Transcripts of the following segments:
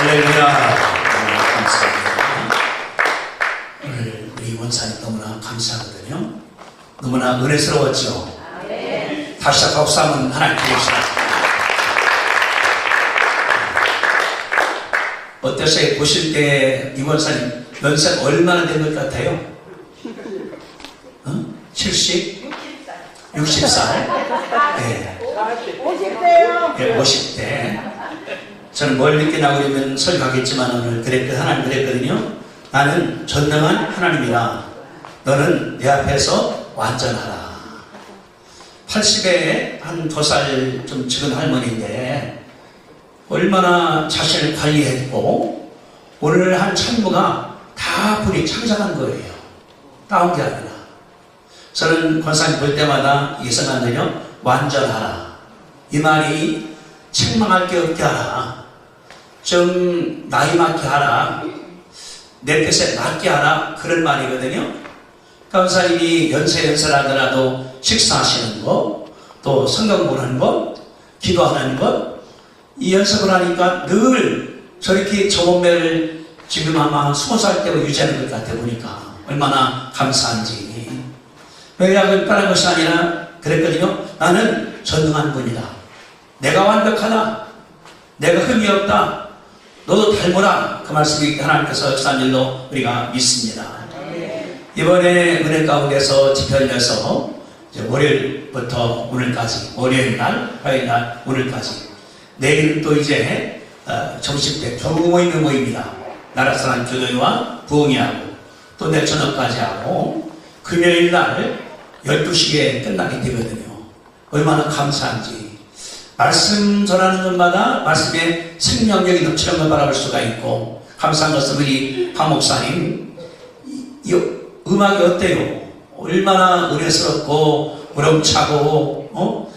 할렐루야. 감사합니다. 오늘 우리 원사님 너무나 감사하거든요. 너무나 은혜스러웠죠. 다시 한번 박수 한번 하나님 드립시다. 어떠세요? 보실 때 이 원사님 연세가 얼마나 된 것 같아요? 70? 60살? 네. 50대요. 네, 50대. 저는 뭘 느끼냐고 그러면 설교하겠지만 오늘 하나님 그랬거든요. 나는 전능한 하나님이라. 너는 내 앞에서 완전하라. 80에 한 2살 좀 적은 할머니인데 얼마나 자신을 관리했고 오늘 한 찬무가 다 분이 창작한 거예요. 따온 게 아니라. 저는 권사님 볼 때마다 예상하는데요. 완전하라. 이 말이 책망할 게 없게 하라. 좀 나이 많게 하라. 내 뜻에 맞게 하라. 그런 말이거든요. 권사님이 연세하더라도 식사하시는 것, 또 성경 보는 것, 기도하는 것, 이 연습을 하니까 늘 저렇게 저 몸매를 지금 아마 20살 때로 유지하는 것 같아 보니까 얼마나 감사한지. 왜냐하면 다른 것이 아니라 그랬거든요. 나는 전능한 분이다. 내가 완벽하다. 내가 흠이 없다. 너도 닮으라. 그 말씀이 하나님께서 역사한 일로 우리가 믿습니다. 이번에 은혜 가운데서 집회 열려서 월요일부터 오늘까지, 월요일 날, 화요일 날, 오늘까지. 내일은 또 이제 정식대 교우모임을 모입니다. 나라사랑 교도회와 부흥회하고 또 내일 저녁까지 하고 금요일 날 12시에 끝나게 되거든요. 얼마나 감사한지. 말씀 전하는 것마다 말씀의 생명력이 넘치는 걸 바라볼 수가 있고 감사한 것은 우리 박 목사님 이 음악이 어때요? 얼마나 은혜스럽고 우렁차고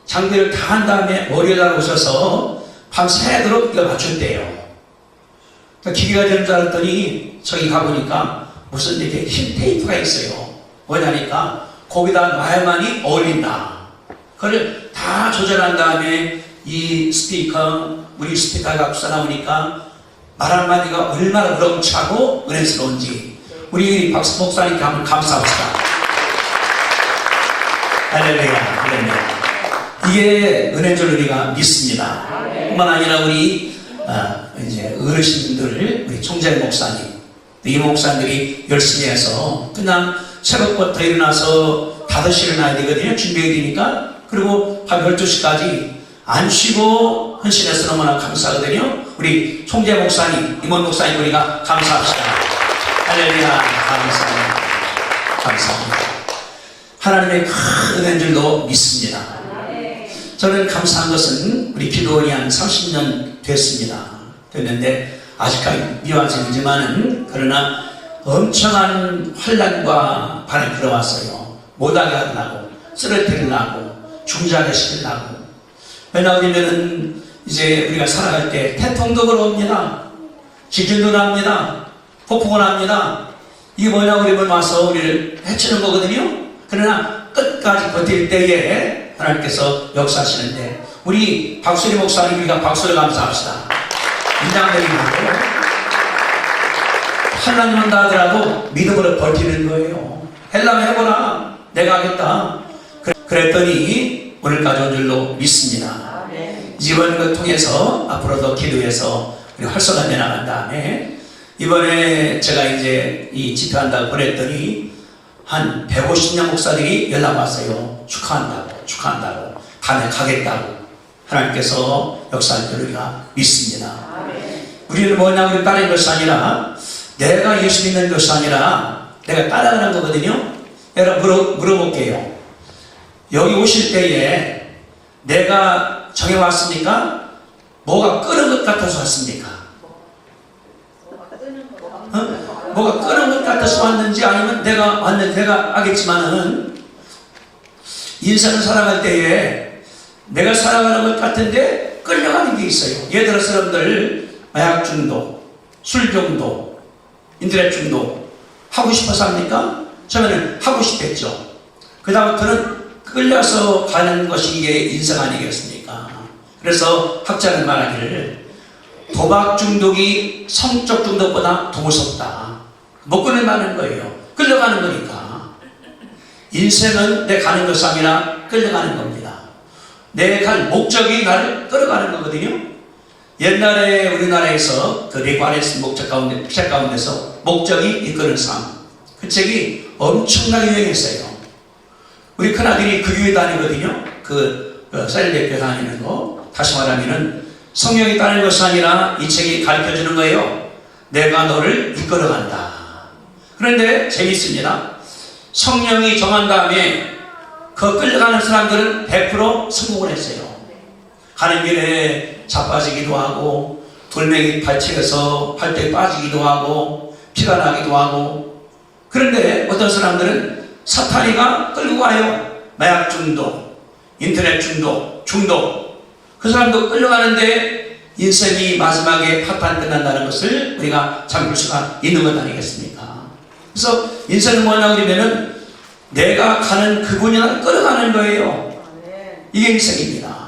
장비를 다 한 다음에 머리에다 오셔서 밤새도록 이거 맞춘대요. 그러니까 기계가 되는 줄 알았더니 저기 가보니까 무슨 이렇게 흰 테이프가 있어요. 뭐냐니까 거기다 놔야만이 어울린다. 그걸 다 조절한 다음에 이 스피커, 우리 스피커가 갖고 나오니까 말 한마디가 얼마나 우렁차고 은혜스러운지 우리 박수 목사님께 한번 감사합시다. 할렐루야, 할렐루야. 이게 은혜인 줄 우리가 믿습니다. 뿐만 아니라 우리 이제 어르신들, 우리 총재 목사님, 이 목사님들이 열심히 해서 그냥 새벽부터 일어나서 5시에 일어나야 되거든요. 준비해야 되니까. 그리고 밤 12시까지 안 쉬고 헌신해서 너무나 감사하거든요. 우리 총재 목사님, 임원 목사님 우리가 감사합시다. 할렐루야, 감사합니다. 감사합니다. 하나님의 큰 은혜인 줄도 믿습니다. 저는 감사한 것은 우리 기도원이 한 30년 됐는데 아직까지 미완성이지만은 그러나 엄청난 환난과 반을 들어왔어요. 못하게 하려고, 쓰러뜨리려고, 중자게 시키려고. 왜냐하면 이제 우리가 살아갈 때 태풍도 불어옵니다. 지진도 납니다. 폭풍은 납니다. 이게 뭐냐고 그러면 와서 우리를 해치는 거거든요. 그러나 끝까지 버틸 때에 하나님께서 역사하시는데 우리 박수리 목사님 우리가 박수를 감사합시다. 인장내리고 환난이 온다 하더라도 믿음으로 버티는 거예요. 헬라면 해보라. 내가 하겠다. 그랬더니 오늘까지 온 줄로 믿습니다. 이번 걸 통해서 앞으로도 기도해서 우리 활성화해 나간 다음에 이번에 제가 이제 이 집회한다고 보냈더니 한 150명 목사들이 연락 왔어요. 축하한다고 밤에 가겠다고 하나님께서 역사할 줄 우리가 믿습니다. 우리는 뭐냐고 따르는 것이 아니라 내가 예수 믿는 것이 아니라 내가 따라가는 거거든요. 여러분 물어볼게요. 여기 오실 때에 내가 정해왔습니까? 뭐가 끄는 것 같아서 왔습니까? 뭐가 끄는 것 같아서 왔는지 아니면 내가 왔는지 내가 알겠지만은 인생을 살아갈 때에 내가 살아가는 것 같은데 끌려가는 게 있어요. 예를 들어서 여러분들 마약 중독, 술 중독, 인터넷 중독 하고 싶어서 합니까? 처음에는 하고 싶겠죠. 그 다음부터는 끌려서 가는 것이 이게 인생 아니겠습니까? 그래서 학자는 말하기를 도박 중독이 성적 중독보다 더 무섭다. 못 끊는다는 거예요. 끌려가는 거니까. 인생은 내 가는 것이 아니라 끌려가는 겁니다. 내 갈 목적이 나를 끌어가는 거거든요. 옛날에 우리나라에서 그 레과레스 책 가운데서 목적이 이끄는 삶, 그 책이 엄청나게 유행했어요. 우리 큰아들이 그 교회 다니거든요. 셀레 교회 다니는 거. 다시 말하면은 성령이 따르는 것이 아니라 이 책이 가르쳐주는 거예요. 내가 너를 이끌어간다. 그런데 재밌습니다. 성령이 정한 다음에 그 끌려가는 사람들은 100% 성공을 했어요. 가는 길에 자빠지기도 하고 돌멩이 발치해서 팔뚝에 빠지기도 하고 피가 나기도 하고. 그런데 어떤 사람들은 사탄이가 끌고 가요. 마약 중독, 인터넷 중독. 그 사람도 끌려가는데 인생이 마지막에 파탄 끝난다는 것을 우리가 잠볼 수가 있는 것 아니겠습니까? 그래서 인생은 뭐냐 그러면은 내가 가는 그분이 나를 끌어가는 거예요. 이게 인생입니다.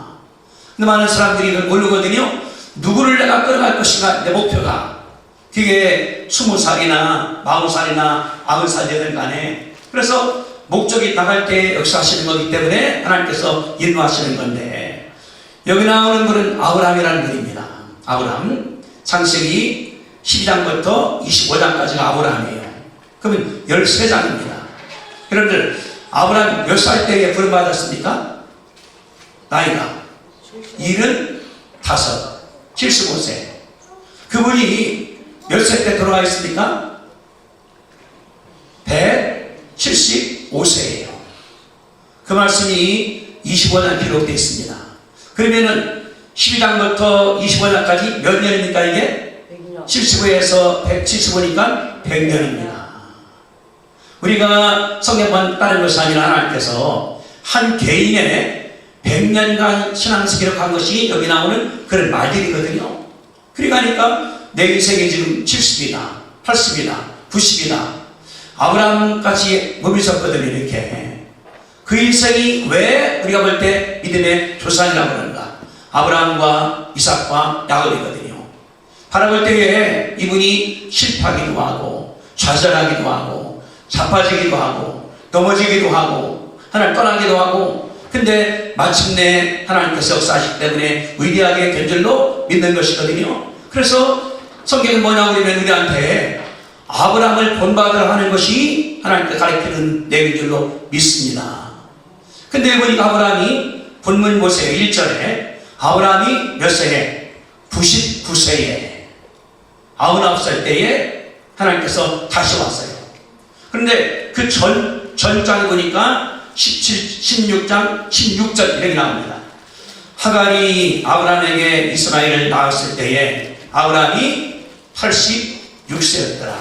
근데 많은 사람들이 이걸 모르거든요. 누구를 내가 끌어갈 것인가, 내 목표가. 그게 20살이나 40살이나 90살 되든 간에. 그래서 목적이 나갈 때 역사하시는 거기 때문에 하나님께서 인도하시는 건데, 여기 나오는 글은 아브라함이라는 글입니다. 아브라함. 창세기 12장부터 25장까지가 아브라함이에요. 그러면 13장입니다. 여러분들, 아브라함 몇 살 때에 부름받았습니까? 나이가 75, 75세. 그분이 몇 세 때 돌아가 있습니까? 175세예요. 그 말씀이 25장 기록되어 있습니다. 그러면은 12장부터 25장까지 몇 년입니까 이게? 75에서 175니까 100년입니다. 우리가 성경만 따른 것이 아니라 하나님께서 한 개인의 100년간 신앙생활을 기록한 것이 여기 나오는 그런 말들이거든요. 그러니까 내 인생이 지금 70이다, 80이다, 90이다. 아브라함같이 몸이 섰거든요. 이렇게. 그 인생이 왜 우리가 볼 때 믿음의 조상이라고 그러는가? 아브라함과 이삭과 야곱이거든요. 바라볼 때에 이분이 실패하기도 하고 좌절하기도 하고 자빠지기도 하고 넘어지기도 하고 하나님 떠나기도 하고, 근데 마침내 하나님께서 역사하시기 때문에 위대하게 된 줄로 믿는 것이거든요. 그래서 성경은 뭐냐고 그러면 우리한테 아브라함을 본받으라 하는 것이 하나님께 가르치는 내용인 줄로 믿습니다. 근데 보니까 아브라함이 본문 보세요. 1절에 아브라함이 몇 세에? 99세에 99살 때에 하나님께서 다시 왔어요. 그런데 그 전장에 보니까 16장 16절 이렇게 나옵니다. 하갈이 아브라함에게 이스마엘을 낳았을 때에 아브라함이 86세였더라.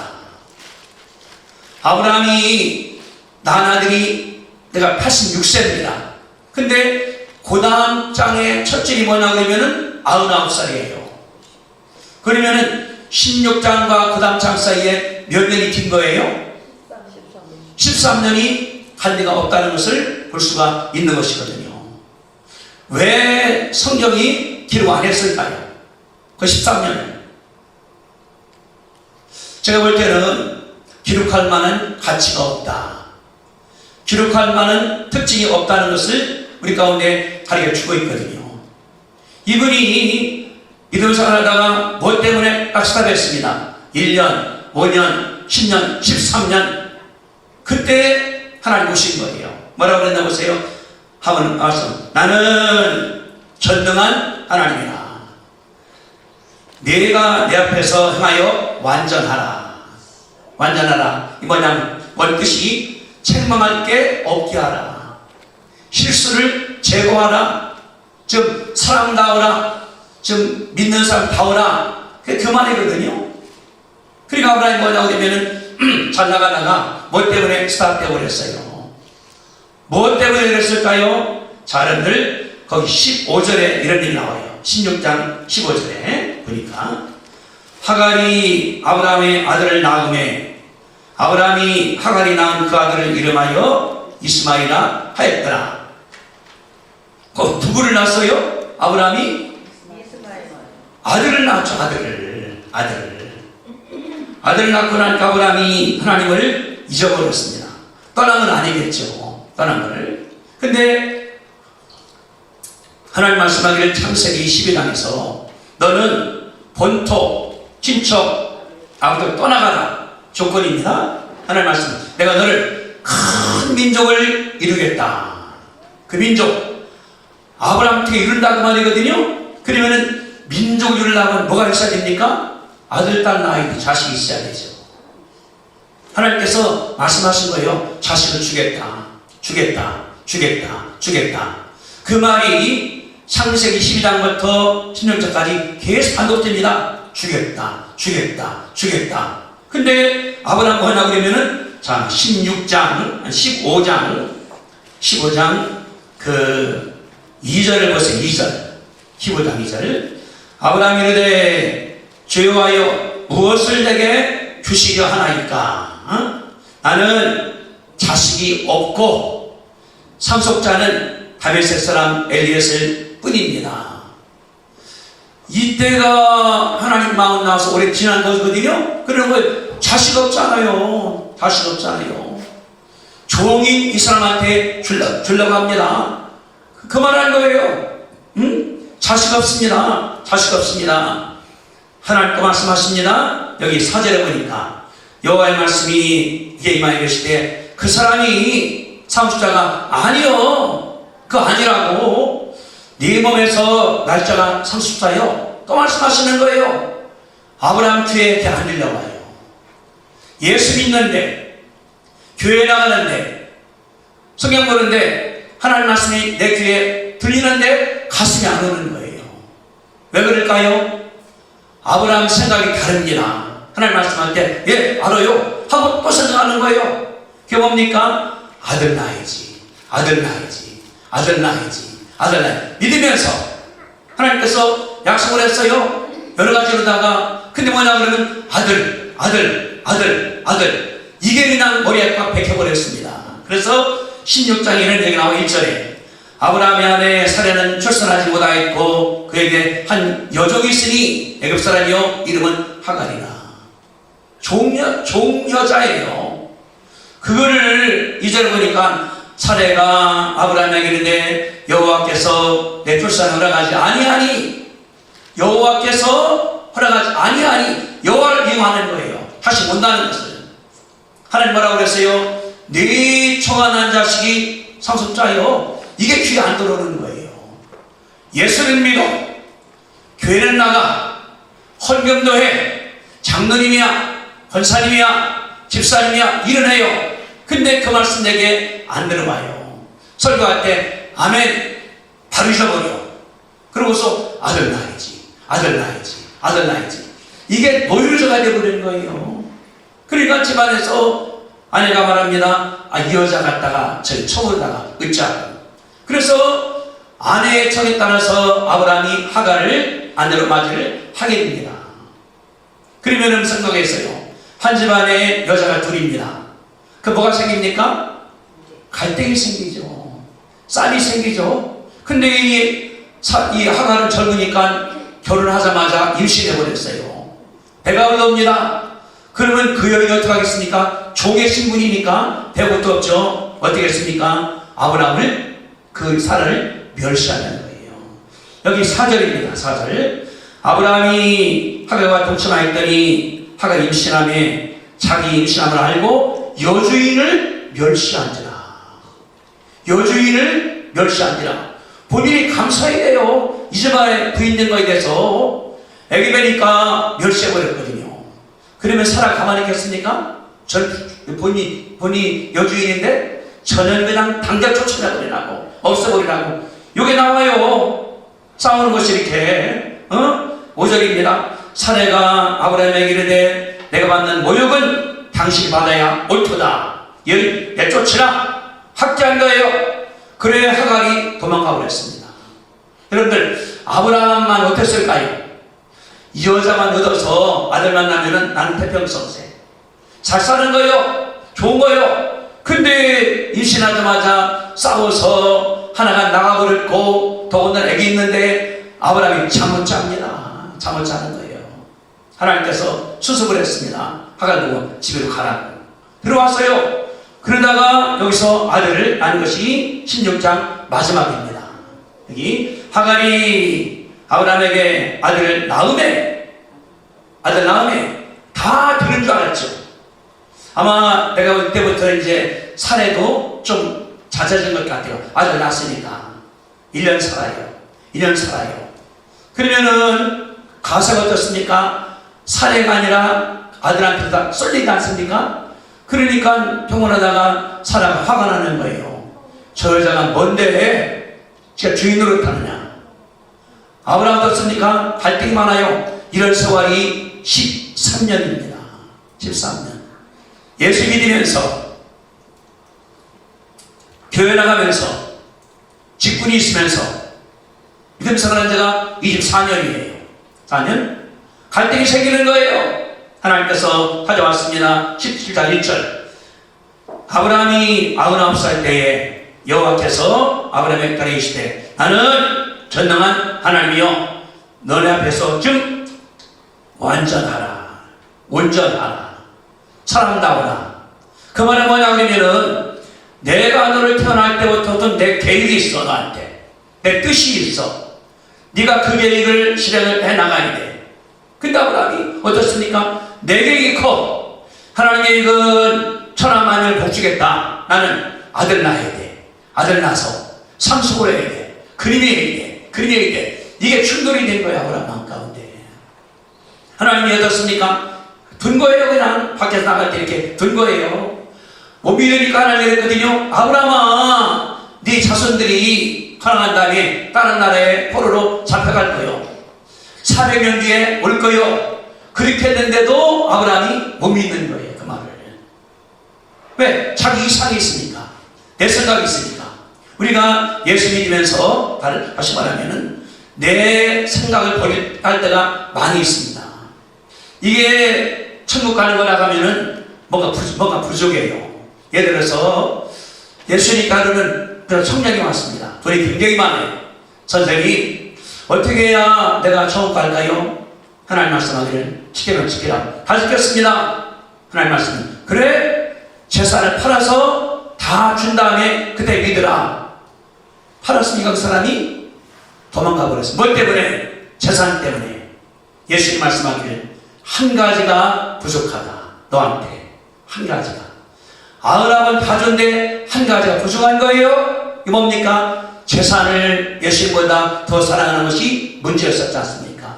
아브라함이 낳은 아들이 내가 86세입니다. 근데 그 다음 장의 첫 절이 뭐냐 그러면은 99살이에요. 그러면은 16장과 그 다음 장 사이에 몇 년이 긴 거예요? 13년이 갈 리가 없다는 것을 볼 수가 있는 것이거든요. 왜 성경이 기록 안 했을까요? 그 13년을. 제가 볼 때는 기록할 만한 가치가 없다. 기록할 만한 특징이 없다는 것을 우리 가운데 가르쳐 주고 있거든요. 이분이 믿음 생활하다가 뭐 때문에 낙스탑했습니다. 1년, 5년, 10년, 13년. 그때 하나님 오신 거예요. 뭐라고 그랬나 보세요. 하면 말씀. 나는 전능한 하나님이다. 내가 내 앞에서 행하여 완전하라. 완전하라. 이 뭐냐면 원 뜻이 책망할 게 없게 하라. 실수를 제거하라. 좀 사랑다우라. 좀 믿는 사람 다우라. 그게 그 말이거든요. 그러니까 아브라함이 뭐냐고 하면은 잘 나가다가 뭐 때문에 스탑되어 버렸어요. 뭐 때문에 그랬을까요? 자, 여러분들 거기 15절에 이런 일이 나와요. 16장 15절에 보니까 하갈이 아브라함의 아들을 낳음에 아브라함이 하갈이 낳은 그 아들을 이름하여 이스마엘이라 하였더라. 그 누구를 낳았어요? 아브라함이 아들을 낳았죠. 아들을 낳고 나니까 아브라함이 하나님을 잊어버렸습니다. 떠난 건 아니겠죠. 떠난 것을. 근데 하나님 말씀하기를 창세기 22장에서 너는 본토, 친척, 아버지를 떠나가라. 조건입니다. 하나님 말씀. 내가 너를 큰 민족을 이루겠다. 그 민족, 아브라함한테 이룬다 그 말이거든요. 그러면은 민족을 이루려면 뭐가 있어야 됩니까? 아들, 딸, 아이들, 자식이 있어야 되죠. 하나님께서 말씀하신 거예요. 자식을 주겠다. 그 말이 창세기 12장부터 16장까지 계속 반복됩니다. 주겠다. 근데 아브라함 뭐냐고 그러면은, 자, 15장 그 2절을 보세요. 15장 2절. 아브라함이 이르되 주여와여 무엇을 내게 주시려 하나이까? 나는 자식이 없고 상속자는 다메섹 사람 엘리에셀 뿐입니다. 이때가 하나님 마음 나와서 오래 지난 거거든요. 그런 거 자식 없잖아요. 종이 이 사람한테 주려고 합니다. 그 말하는 거예요. 자식 없습니다. 하나님께 말씀하십니다. 여기 4절에 보니까 여호와의 말씀이 이에 임하여 계시되 그 사람이 상속자가 아니요. 그거 아니라고. 네 몸에서 날짜가 상속자요. 또 말씀하시는 거예요. 아브라함 뒤에 이렇게 앉으려고 와요. 예수 믿는데, 교회 나가는데, 성경 보는데, 하나님 말씀이 내 귀에 들리는데 가슴이 안 오는 거예요. 왜 그럴까요? 아브라함 생각이 다릅니다. 하나님 말씀할 때, 예, 알아요. 하고 또 생각하는 거예요. 그게 뭡니까? 아들 낳아야지. 믿으면서 하나님께서 약속을 했어요. 여러 가지로다가. 근데 뭐냐 그러면 아들. 이게 그냥 머리에 꽉 박혀버렸습니다. 그래서 16장에 이런 얘기 나와 1절에 아브라함의 아내 사레는 출산하지 못하였고 그에게 한 여종이 있으니 애굽 사람이요 이름은 하갈이라. 종여자예요. 그거를 2절에 보니까 사레가 아브라함에게 이르되 여호와께서 내 출산을 허락하지 아니하니 여호와를 미워하는 거예요. 다시 본다는 것을. 하나님 뭐라고 그랬어요? 네 청한 자식이 상속자요. 이게 귀에 안 들어오는 거예요. 예수는 믿어. 교회는 나가. 헌금도 해. 장로님이야. 권사님이야. 집사님이야. 일은 해요. 근데 그 말씀 내게 안 들어와요. 설교할 때 아멘 바로 잊어버려. 그러고서 아들 낳아야지. 이게 노유저가 되어버리는 거예요. 그러니까 집안에서 아내가 말합니다. 이 여자 갖다가 저희 처벌다가 으쌰. 그래서 아내의 청에 따라서 아브라함이 하갈을 아내로 맞이를 하게 됩니다. 그러면은 생각했어요. 한 집안에 여자가 둘입니다. 그 뭐가 생깁니까? 갈등이 생기죠. 쌀이 생기죠. 근데 이 하갈은 젊으니까 결혼하자마자 임신해버렸어요. 배가 올라옵니다. 그러면 그 여인이 어떻게 하겠습니까? 종의 신분이니까 배고도 없죠. 어떻게 했습니까? 아브라함을 그 사라를 멸시하는 거예요. 여기 4절입니다. 4절. 아브라함이 하갈과 동침하였더니 하갈 임신함에 자기 임신함을 알고 여주인을 멸시한지라. 본인이 감사해야 돼요. 이 집안에 부인된 거에 대해서. 애기 배니까 멸시해버렸거든요. 그러면 사라 가만히 있겠습니까? 본인이 여주인인데 저는 그냥 당장 쫓아내버리라고 없애버리라고. 요게 나와요. 싸우는 것이 이렇게 5절입니다. 사내가 아브라함에게 이르되 내가 받는 모욕은 당신이 받아야 옳도다. 얘를 내쫓으라. 학대한 거예요. 그래 하갈이 도망가 버렸습니다. 여러분들 아브라함만 어땠을까요? 이 여자만 얻어서 아들만 낳으면 나는 태평성세. 잘 사는 거요. 좋은 거요. 근데 임신하자마자 싸워서 하나가 나가버렸고 더군다나 애기 있는데 아브라함이 잠 못 잡니다. 잠을 자는 거예요. 하나님께서 수습을 했습니다. 하갈 보고 집으로 가라고. 들어왔어요. 그러다가 여기서 아들을 낳은 것이 16장 마지막입니다. 여기 하갈이 아브라함에게 아들 낳음에 다 들은 줄 알았죠. 아마 내가 볼 때부터 이제 사례도 좀 잦아진 것 같아요. 아들 낳았으니까 1년 살아요. 1년 살아요. 그러면은 가사가 어떻습니까? 사례가 아니라 아들한테 다 쏠리지 않습니까? 그러니까 병원하다가 사람이 화가 나는 거예요. 저 여자가 뭔데 제가 주인 노릇하느냐. 아브라함 어떻습니까? 갈등이 많아요. 이런 세월이 13년입니다. 13년. 예수 믿으면서 교회 나가면서 직분이 있으면서 믿음 생활한 지가 24년이에요. 4년? 갈등이 생기는 거예요. 하나님께서 가져왔습니다. 17장 1절. 아브라함이 99살 때에 여호와께서 아브라함에게 가르치시되 나는 전능한 하나님이여 너네 앞에서 좀 완전하라. 온전하라. 사랑다워라. 그 말은 뭐냐 그러면은 내가 너를 태어날 때부터 어떤 내 계획이 있어. 너한테 내 뜻이 있어. 네가 그 계획을 실행을 해나가야 돼. 근데 아브라함이 어떻습니까? 내 계획이 커. 하나님 계획은 천하만을 복주겠다. 나는 아들 낳아야 돼. 아들 낳아서 상속을 해야 돼. 그림이 해야 돼. 그림이 해야 돼. 이게 충돌이 된 거야. 아브라함 마음 가운데. 하나님이 어떻습니까? 둔 거예요. 그냥 밖에서 나갈 때 이렇게 둔 거예요. 못 믿으니까 하나님이 그랬거든요. 아브라함아 네 자손들이 가난한 다음에 다른 나라에 포로로 잡혀갈 거요. 400년 뒤에 올 거요. 그렇게 했는데도 아브라함이 못 믿는 거예요. 그 말을. 왜? 자기 이상이 있으니까. 내 생각이 있으니까. 우리가 예수 믿으면서 다시 말하면은 내 생각을 버릴 때가 많이 있습니다. 이게 천국 가는 거라 하면은 뭔가 부족해요. 예를 들어서 예수님 따르는 그런 청년이 왔습니다. 돈이 굉장히 많아요. 선생님 어떻게 해야 내가 천국 갈까요? 하나님 말씀하기를 지키면 지키라. 다 지켰습니다. 하나님 말씀은 그래 재산을 팔아서 다 준 다음에 그때 믿으라. 팔았으니까 그 사람이 도망가 버렸어요. 뭐 때문에? 재산 때문에. 예수님 말씀하기를 한 가지가 부족하다. 너한테 한 가지가. 아브라함은 다 줬는데 한 가지가 부족한 거예요. 이게 뭡니까? 재산을 예수님보다 더 사랑하는 것이 문제였었지 않습니까?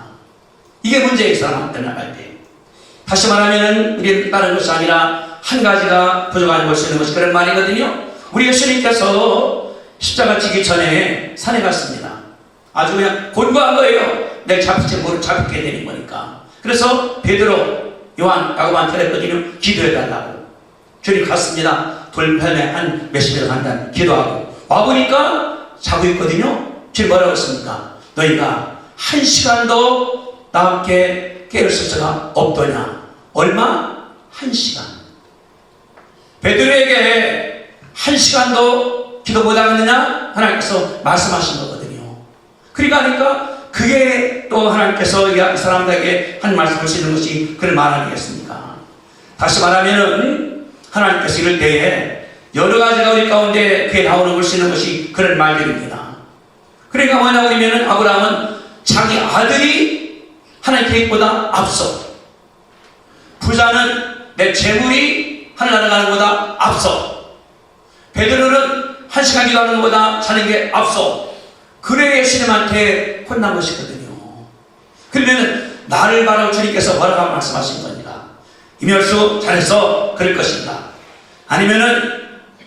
이게 문제예요. 사람한테 나갈 때. 다시 말하면 우리는 다른 것이 아니라 한 가지가 부족한 것이 있는 것이 그런 말이거든요. 우리 예수님께서 십자가 지기 전에 산에 갔습니다. 아주 그냥 곤고한 거예요. 내가 잡힐지 모르 잡히게 되는 거니까. 그래서 베드로, 요한, 야고보한테 그랬거든요. 기도해달라고. 주님 갔습니다. 돌편에 한 몇십 일 간다 기도하고 와보니까 자고 있거든요. 주님 뭐라고 했습니까? 너희가 1시간도 나와 함께 깨울 수가 없더냐. 얼마? 1시간. 베드로에게 1시간도 기도 못하겠느냐? 하나님께서 말씀하신 거거든요. 그러니까 그게 또 하나님께서 이 사람들에게 한 말씀을 쓰는 것이 그런 말 아니겠습니까? 다시 말하면은 하나님께서 이럴 때에 여러 가지가 우리 가운데 그게 나오는 걸 쓰는 것이 그런 말들입니다. 그러니까 뭐냐 그러면은 아브라함은 자기 아들이 하나님 계획보다 앞서. 부자는 내 재물이 하늘나라 가는 것보다 앞서. 베드로는 1시간 기도하는 것보다 사는 게 앞서. 그래 예수님한테 혼난 것이거든요. 그러면 나를 바라고 주님께서 뭐라고 말씀하신 겁니까? 임열수 잘해서 그럴 것인가? 아니면은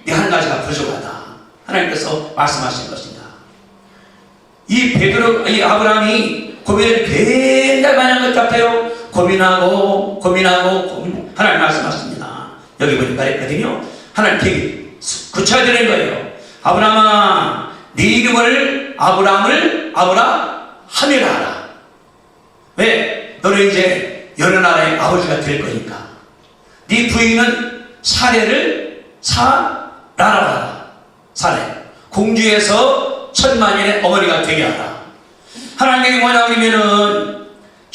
네 한 가지가 부족하다. 하나님께서 말씀하신 것인가? 이 베드로, 이 아브라함이 고민을 굉장히 많이 한 것 같아요. 고민하고 하나님 말씀하십니다. 여기 보니까 했거든요. 하나님 되게 구체화되는 거예요. 아브라함아 네 이름을 아브라함이라 하라. 왜? 너는 이제 여러 나라의 아버지가 될 거니까. 네 부인은 사례를 사라라. 사례. 공주에서 천만인의 어머니가 되게 하라. 하나님이 뭐냐 그러면은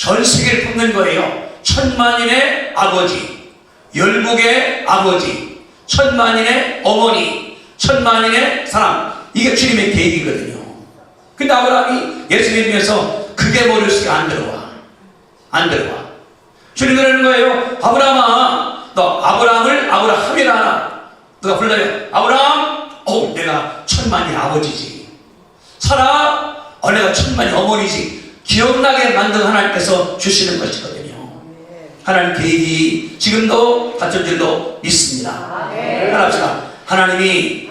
전 세계를 품는 거예요. 천만인의 아버지, 열국의 아버지, 천만인의 어머니, 천만인의 사람. 이게 주님의 계획이거든요. 근데 아브라함이 예수 믿으면서 그게 머릿속에 안 들어와. 안 들어와. 주님 그러는 거예요. 아브라함아, 너 아브라함을 아브라함이라 하나. 누가 불러요. 아브라함, 내가 천만의 아버지지. 사라, 내가 천만의 어머니지. 기억나게 만든 하나님께서 주시는 것이거든요. 하나님 계획이 지금도 갖춘 줄로 믿습니다. 따라합시다. 하나님이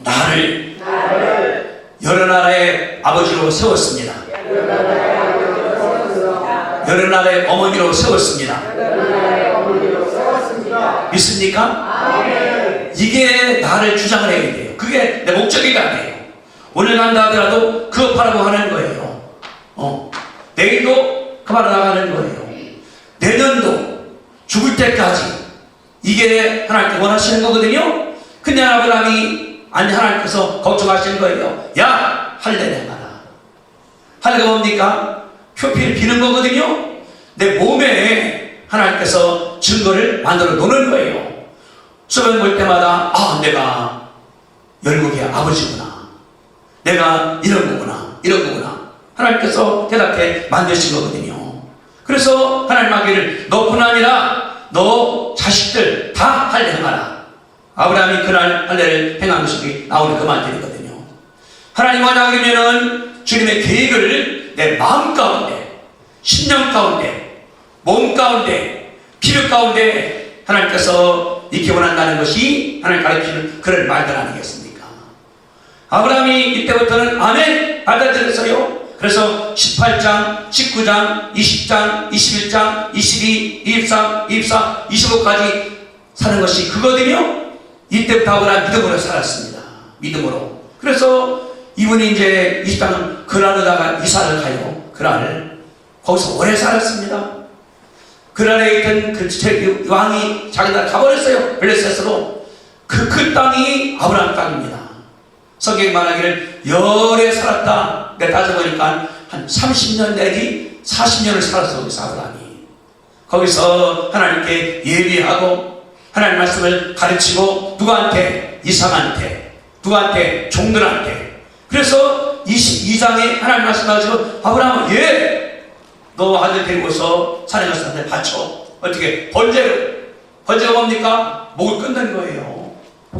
나를 여러 나라의 아버지로 세웠습니다. 여러 나라의 어머니로 세웠습니다. 믿습니까? 이게 나를 주장을 해야 돼요. 그게 내 목적이가 돼요. 오늘 간다 하더라도 그거 바라고 하는 거예요. 내일도 그 바로 나가는 거예요. 내년도 죽을 때까지 이게 하나님께 원하시는 거거든요. 근데 아브라함이 하나님께서 걱정하시는 거예요. 야, 할례를 해봐라. 할례가 뭡니까? 표피를 비는 거거든요. 내 몸에 하나님께서 증거를 만들어 놓는 거예요. 수면 볼 때마다 내가 열국의 아버지구나. 내가 이런 거구나. 이런 거구나. 하나님께서 깨닫게 만드신 거거든요. 그래서 하나님 하기를 너뿐 아니라 너 자식들 다 할례 행하라. 아브라함이 그날 할례를 행한 것이 나오는 그 말들이거든요. 하나님 원하기면은 주님의 계획을 내 마음 가운데, 심령 가운데, 몸 가운데, 필요 가운데 하나님께서 익히 원한다는 것이 하나님 가르치는 그런 말들 아니겠습니까? 아브라함이 이때부터는 아멘 받아들였어요. 그래서 18장, 19장, 20장, 21장, 22, 23, 24, 25까지 사는 것이 그거거든요. 이때부터 아브라함 믿음으로 살았습니다. 믿음으로. 그래서 이분이 이제 20장은 그랄에다가 이사를 가요. 그랄. 거기서 오래 살았습니다. 그랄에 있던 그 왕이 자기가 가버렸어요. 블레셋으로. 그 땅이 아브라함 땅입니다. 성경이 말하기를 열에 살았다. 내가 따져보니까 한 30년 내지 40년을 살았어. 거기서 아브라함이. 거기서 하나님께 예비하고 하나님 말씀을 가르치고 누구한테? 이삭한테. 누구한테? 종들한테. 그래서 22장에 하나님 말씀하시고 아브라함은 너 아들 데리고서 사내가서한테 바쳐. 어떻게? 번제가 뭡니까? 목을 끊는 거예요.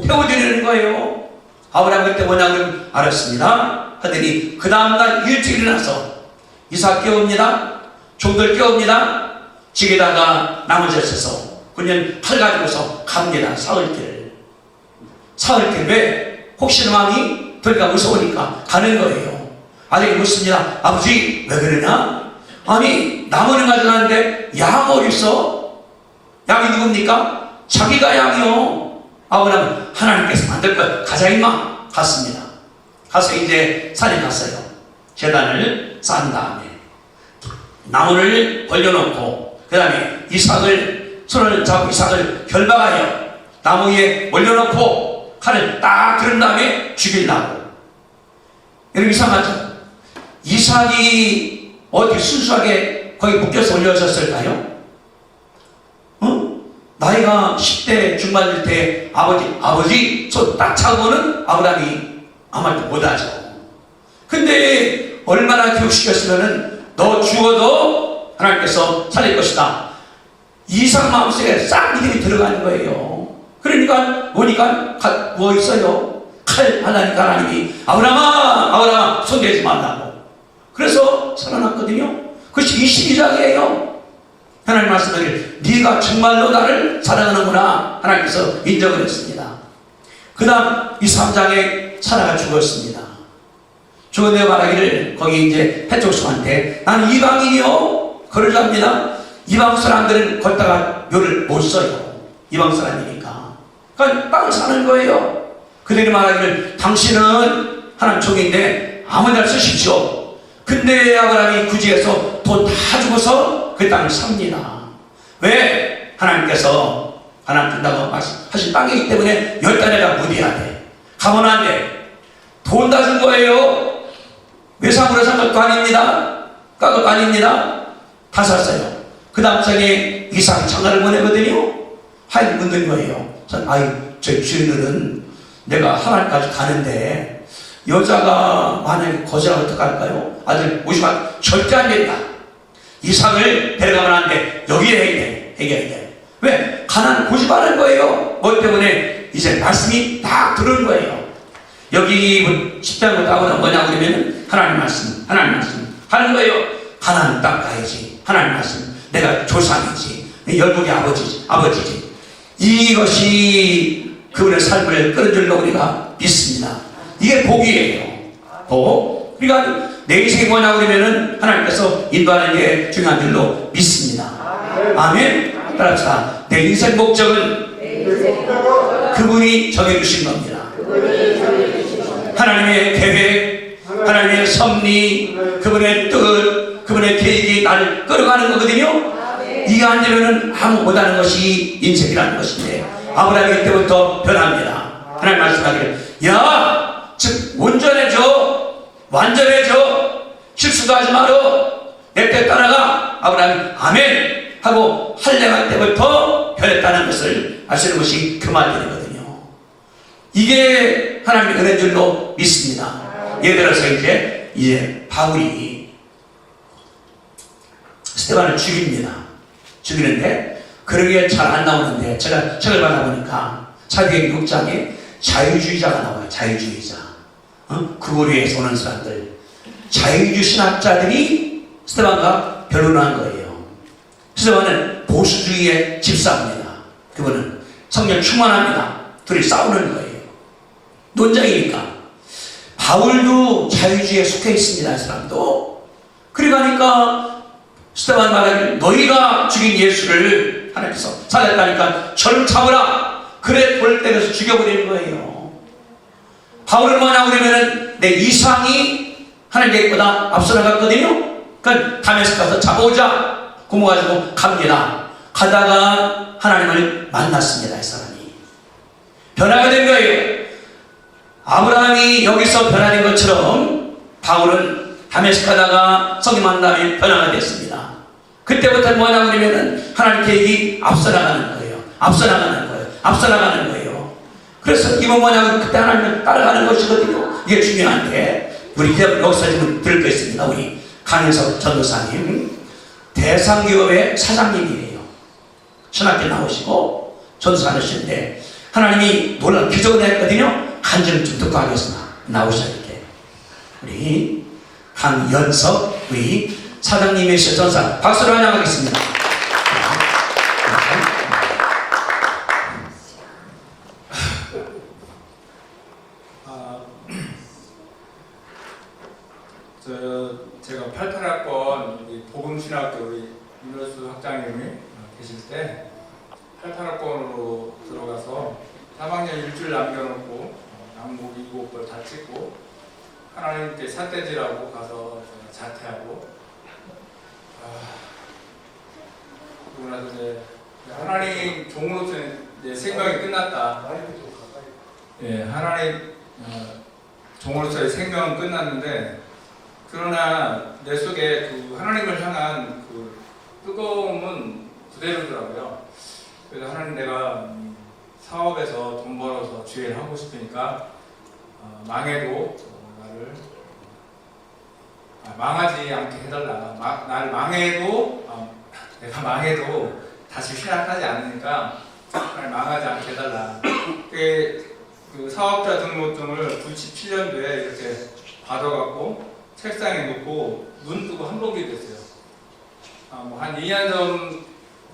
태워드리는 거예요. 아브라함 그때 뭐냐면 알았습니다 하더니 그 다음날 일찍 일어나서 이삭 깨웁니다. 종들 깨웁니다. 지게다가 나무 젖혀서 그냥 칼 가지고서 갑니다. 사흘길 왜? 혹시나 마음이 들까 무서우니까 가는 거예요. 아들이 묻습니다. 아버지 왜 그러냐? 아니 나무는 가져가는데 양 어디 있어? 양이 누굽니까? 자기가 양이요. 아브라함은 하나님께서 만들 걸 가자 임마. 갔습니다. 가서 이제 산에 갔어요. 제단을 쌓은 다음에 나무를 벌려놓고 그 다음에 손을 잡고 이삭을 결박하여 나무 위에 올려놓고 칼을 딱 들은 다음에 죽이려고. 여러분 이상하죠? 이삭이 어디 순수하게 거기 묶여서 올려졌을까요? 나이가 10대 중반일 때 아버지 손 딱 잡으면은 아브라함이 아무 말도 못하죠. 근데 얼마나 교육시켰으면은 너 죽어도 하나님께서 살릴 것이다. 이삭 마음속에 싹 믿음이 들어가는 거예요. 그러니까 보니까 뭐 있어요? 칼 하나니까 하나님이 아브라함아 손대지 말라고. 그래서 살아났거든요. 그것이 22장이에요. 하나님 말씀하기를 네가 정말로 나를 사랑하는구나. 하나님께서 인정을 했습니다. 그 다음 이 3장에 사라가 죽었습니다. 죽었는데 말하기를 거기 이제 해족성한테 나는 이방인이요. 그를 잡니다. 이방 사람들은 걷다가 묘를 못 써요. 이방 사람이니까. 그러니까 땅을 사는 거예요. 그들이 말하기를 당신은 하나님 종인데 아무 데나 쓰십시오. 근데 아브라함이 구지에서 돈 다 주고서 그 땅을 삽니다. 왜? 하나님께서 하나님 준다고 하신 땅이기 때문에 10달에다 무디해야 돼. 가면 안 돼. 돈 다 준 거예요. 외상으로 산 것도 아닙니다. 깐 것도 아닙니다. 다 샀어요. 그 다음 장에 이삭이 장가를 보내거든요. 하이 묻는 거예요. 저 주인들은 내가 하나님까지 가는데 여자가 만약에 거절하면 어떡할까요? 아들 모시면 절대 안 된다. 이삭을 데려가면 안 돼. 여기에 해결해야 돼. 왜? 가난 고집하는 거예요. 뭐 때문에? 이제 말씀이 딱 들어온 거예요. 여기 10장부터 하고는 뭐냐 그러면 하나님 말씀 하는 거예요. 가나안 땅 가야지. 하나님 말씀. 내가 조상이지. 열국의 아버지지. 이것이 그분의 삶을 끌어주려고 우리가 믿습니다. 이게 복이에요. 복. 그러니까 내 인생이 뭐냐 그러면은 하나님께서 인도하는 게 중요한 줄로 믿습니다. 아멘. 따라합시다. 내 인생 목적은 그분이 정해주신 겁니다. 하나님의 계획, 하나님의 섭리, 그분의 뜻, 그분의 계획이 나를 끌어가는 거거든요. 이게 안 되면은 아무 못하는 것이 인생이라는 것인데, 아브라함이 그때부터 변합니다. 하나님 말씀하기를, 야, 즉 온전해져, 완전해져, 실수도 하지 마라, 내 뜻 따라가. 아브라함이 아멘 하고 할례할 때부터 변했다는 것을 아시는 것이 그 말들이거든요. 이게 하나님의 은혜인 줄로 믿습니다. 예를 들어서 이제 바울이 스데반을 죽이는데 그러기에 잘 안 나오는데 제가 책을 받아보니까 사도행전 6장에 자유주의자가 나와요. 자유주의자. 그거리에서 오는 사람들, 자유주의 신학자들이 스데반과 변론한 거예요. 스데반은 보수주의의 집사입니다. 그분은 성령 충만합니다. 둘이 싸우는 거예요. 논쟁이니까. 바울도 자유주의에 속해 있습니다. 이 사람도. 그러니까 스데반 말하기를, 너희가 죽인 예수를 하나님께서 살렸다니까 저를 잡으라. 그래 돌 때려서 죽여버리는 거예요. 바울은 뭐냐고 그러면은 내 이상이 하나님께 보다 앞서 나갔거든요. 그러니까 다메섹 가서 잡아오자 고모가지고 갑니다. 가다가 하나님을 만났습니다. 이 사람이 변화가 된 거예요. 아브라함이 여기서 변화된 것처럼 바울은 다메섹 가다가 성령 만남에 변화가 됐습니다. 그때부터 뭐냐고 그러면은 하나님 계획이 앞서 나가는 거예요. 앞서 나가는 거예요. 그래서 이건 뭐냐고 그때 하나님을 따라가는 것이거든요. 이게 중요한데, 우리 이제 여기서 지금 들을 거 있습니다. 우리 강현석 전도사님, 대상기업의 사장님이에요. 신학교 나오시고 전도사하시는데 하나님이 놀라운 기적을 했거든요. 간증을 좀 듣고 하겠습니다. 나오셔야 이렇게. 우리 강연석 우리 사장님이시여 전사 박수로 환영하겠습니다. 제가 88학번 복음신학교 우리 윤호수 학장님이 계실 때 88학번으로 들어가서 3학년 일주일 남겨놓고 양복 7벌 다 찍고 하나님께 삿대질하고 가서 자퇴하고, 그러고 나서 이제 하나님 종으로서 이제 생명이 끝났다. 예, 하나님 종으로서의 생명은 끝났는데, 그러나 내 속에 그 하나님을 향한 그 뜨거움은 그대로더라고요. 그래서 하나님, 내가 사업에서 돈 벌어서 주일 하고 싶으니까 망해도 나를 망하지 않게 해달라. 나를 망해도 내가 망해도 다시 신학하지 않으니까 나를 망하지 않게 해달라. 그 사업자 등록증을 97년도에 이렇게 받아갖고 책상에 놓고 눈 뜨고 한 번도 됐어요. 한 2년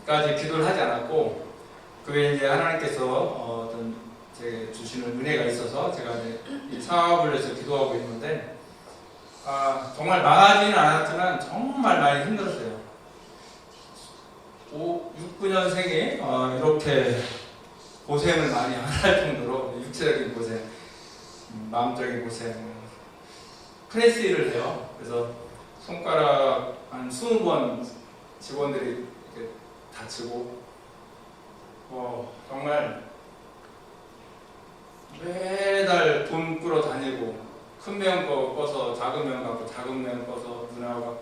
전까지 기도를 하지 않았고, 그게 이제 하나님께서 어떤 제 주시는 은혜가 있어서 제가 이제 이 사업을 위해서 기도하고 있는데, 정말 망하지는 않았지만 정말 많이 힘들었어요. 69년생이 이렇게 고생을 많이 할 정도로 육체적인 고생, 마음적인 고생, 프레스 일을 해요. 그래서 손가락 한 20번 직원들이 이렇게 다치고, 정말 매달 돈 끌어 다니고, 큰 면 꺼서 작은 면 갖고, 작은 면 꺼서 누나가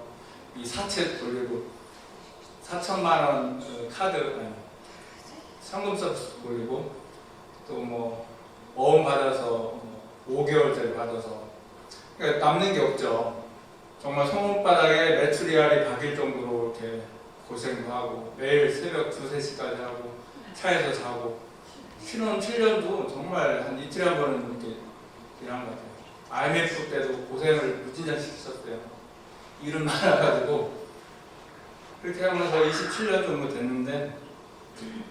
이 사채 돌리고, 4천만 원 카드 현금 서비스 올리고 또 뭐 어음 받아서 5개월짜리 받아서 그러니까 남는 게 없죠. 정말 손바닥에 메추리알이 박일 정도로 이렇게 고생도 하고 매일 새벽 2, 3시까지 하고 차에서 자고 신혼 7년도 정말 한 이틀에 한 번은 이렇게 일한 것 같아요. IMF 때도 고생을 무진장 시켰어요. 일은 많아가지고 그렇게 하면서 27년 정도 됐는데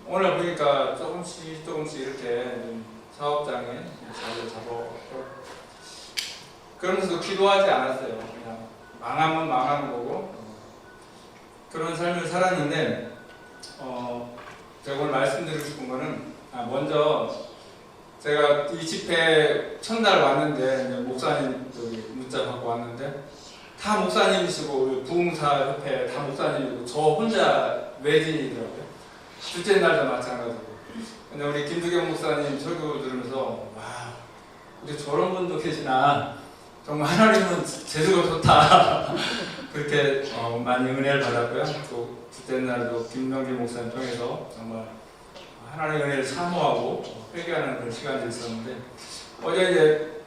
오늘 보니까 조금씩 이렇게 사업장에 자리를 잡아서 그러면서 기도하지 않았어요. 그냥 망하면 망하는 거고 그런 삶을 살았는데 제가 오늘 말씀드리고 싶은 거는 먼저 제가 이 집회 첫날 왔는데 목사님 문자 받고 왔는데 다 목사님이시고 부흥사협회 다 목사님이고 저 혼자 외진이더라고요. 둘째 날도 마찬가지고. 근데 우리 김두경 목사님 설교 들으면서 와 우리 저런 분도 계시나 정말 하나님은 제주가 좋다 그렇게 많이 은혜를 받았고요. 또 둘째 날도 김명길 목사님 통해서 정말 하나님의 은혜를 사모하고 회개하는 그런 시간도 있었는데 어제 이제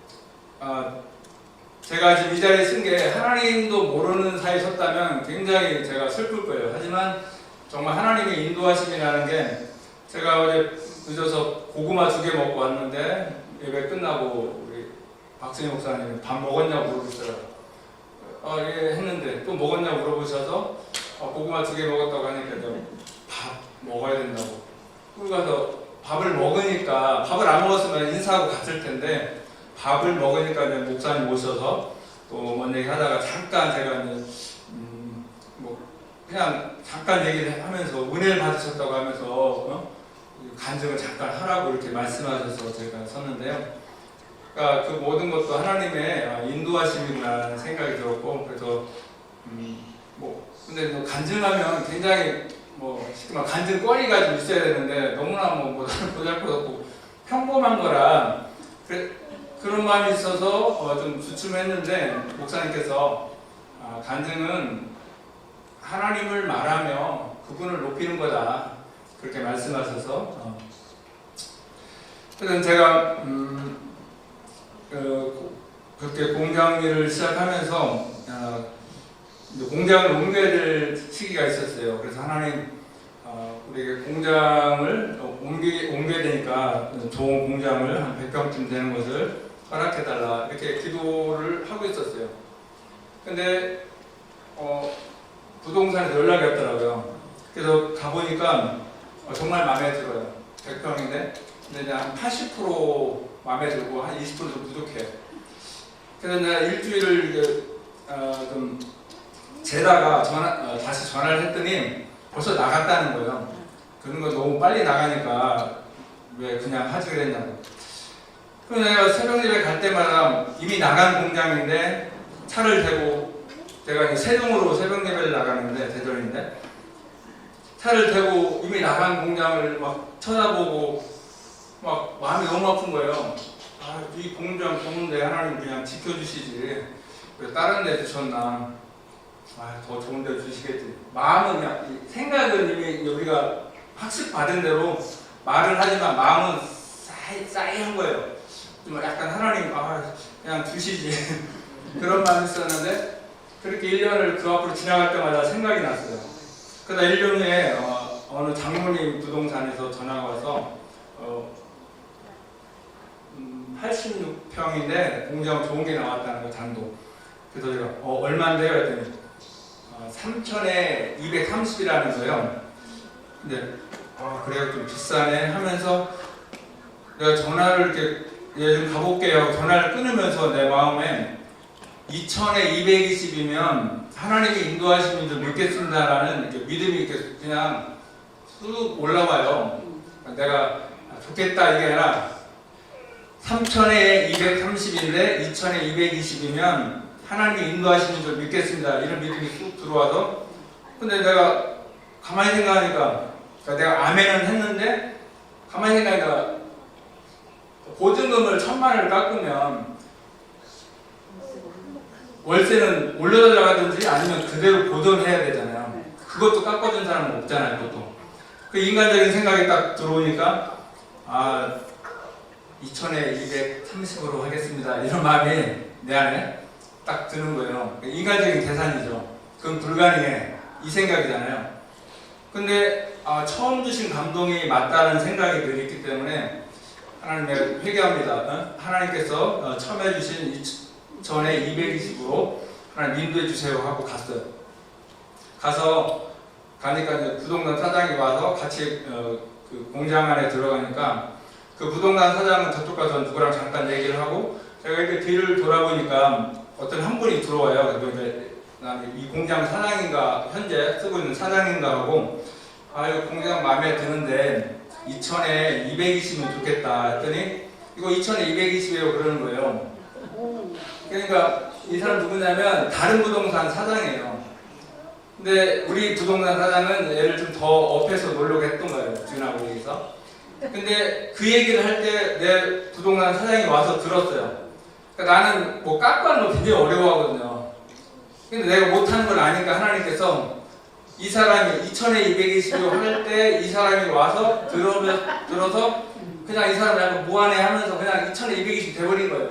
제가 지금 이 자리에 쓴 게 하나님도 모르는 사이에 섰다면 굉장히 제가 슬플 거예요. 하지만 정말 하나님의 인도하심이라는 게 제가 어제 늦어서 고구마 2개 먹고 왔는데 예배 끝나고 우리 박승희 목사님이 밥 먹었냐고 물어보시더라고요. 예 했는데 또 먹었냐고 물어보셔서 고구마 2개 먹었다고 하니까 밥 먹어야 된다고. 그러고 가서 밥을 먹으니까 밥을 안 먹었으면 인사하고 갔을 텐데 밥을 먹으니까 목사님 오셔서 또 뭔 얘기 하다가 잠깐 제가 뭐 그냥 잠깐 얘기를 하면서 은혜를 받으셨다고 하면서 간증을 잠깐 하라고 이렇게 말씀하셔서 제가 섰는데요. 그러니까 그 모든 것도 하나님의 인도하심이라는 생각이 들었고 그래서 근데 뭐 간증하면 굉장히 쉽게 말 간증거리가 좀 있어야 되는데 너무나 보잘것없고 평범한 거라 그런 마음이 있어서 좀 주춤했는데 목사님께서 간증은 하나님을 말하며 그분을 높이는 거다 그렇게 말씀하셔서 그래서 제가 그렇게 공장 일을 시작하면서 공장을 옮겨야 될 시기가 있었어요. 그래서 하나님 우리에게 공장을 옮겨야 되니까 좋은 공장을 한 100평쯤 되는 것을 허락해달라 이렇게 기도를 하고 있었어요. 근데 부동산에서 연락이 왔더라고요. 그래서 가보니까 정말 마음에 들어요. 100평인데 근데 한 80% 마음에 들고 한 20%도 부족해요. 그래서 내가 일주일을 좀 재다가 다시 전화를 했더니 벌써 나갔다는 거예요. 그런 거 너무 빨리 나가니까 왜 그냥 하지 그랬냐고. 그래서 내가 새벽 예배 갈 때마다 이미 나간 공장인데 차를 대고 제가 세동으로 새벽 예배를 나가는데 대전인데 차를 대고 이미 나간 공장을 막 쳐다보고 막 마음이 너무 아픈 거예요. 이 공장 좋은데 하나님 그냥 지켜주시지 왜 다른 데 주셨나. 더 좋은 데 주시겠지. 마음은 그냥, 생각은 이미 우리가 학습받은 대로 말을 하지만 마음은 싸이한 거예요. 좀 약간 하나님, 그냥 주시지. 그런 마음이 있었는데, 그렇게 1년을 그 앞으로 지나갈 때마다 생각이 났어요. 그러다 1년 후에, 어느 장모님 부동산에서 전화가 와서, 86평인데 공장 좋은 게 나왔다는 거, 단독. 그래서 제가, 얼마인데요? 했더니, 3천에 230이라는 거예요. 근데 그래요 좀 비싸네 하면서 내가 전화를 이렇게 좀 가볼게요. 전화를 끊으면서 내 마음에 2천에 220이면 하나님이 인도하시는 줄 믿겠습니다라는 믿음이 이렇게 그냥 쑥 올라와요. 내가 좋겠다 이게 아니라 3천에 230인데 2천에 220이면 하나님이 인도하시는 줄 믿겠습니다. 이런 믿음이 쑥 들어와서 근데 내가 가만히 생각하니까 내가 아멘은 했는데 가만히 생각하니까 보증금을 1,000만 원을 깎으면 월세는 올려달라든지 아니면 그대로 보존해야 되잖아요. 그것도 깎아준 사람은 없잖아요, 보통. 그 인간적인 생각이 딱 들어오니까, 2,230으로 하겠습니다. 이런 마음이 내 안에 딱 드는 거예요. 인간적인 계산이죠. 그건 불가능해. 이 생각이잖아요. 근데 처음 주신 감동이 맞다는 생각이 늘 있기 때문에 하나님 내가 회개합니다. 하나님께서 처음 해주신 전에 220으로 하나님 인도해 주세요 하고 갔어요. 가니까 이제 부동산 사장이 와서 같이 그 공장 안에 들어가니까 그 부동산 사장은 저쪽 가서 누구랑 잠깐 얘기를 하고 제가 이렇게 뒤를 돌아보니까 어떤 한 분이 들어와요. 그리고 이제 이 공장 사장인가 현재 쓰고 있는 사장인가 하고 이거 공장 마음에 드는데 2,000에 220이면 좋겠다 했더니 이거 2,000에 220이에요 그러는 거예요. 그러니까 이 사람 누구냐면 다른 부동산 사장이에요. 근데 우리 부동산 사장은 얘를 좀 더 업해서 놀려고 했던 거예요. 주인하고 여기서. 근데 그 얘기를 할 때 내 부동산 사장이 와서 들었어요. 그러니까 나는 뭐 깎아는 거 굉장히 어려워하거든요. 근데 내가 못하는 걸 아니까 하나님께서 이 사람이 2,000에 220을 할 때 이 사람이 와서 들어서 그냥 이 사람 약간 무안해 하면서 그냥 2,000에 220 돼버린 거예요.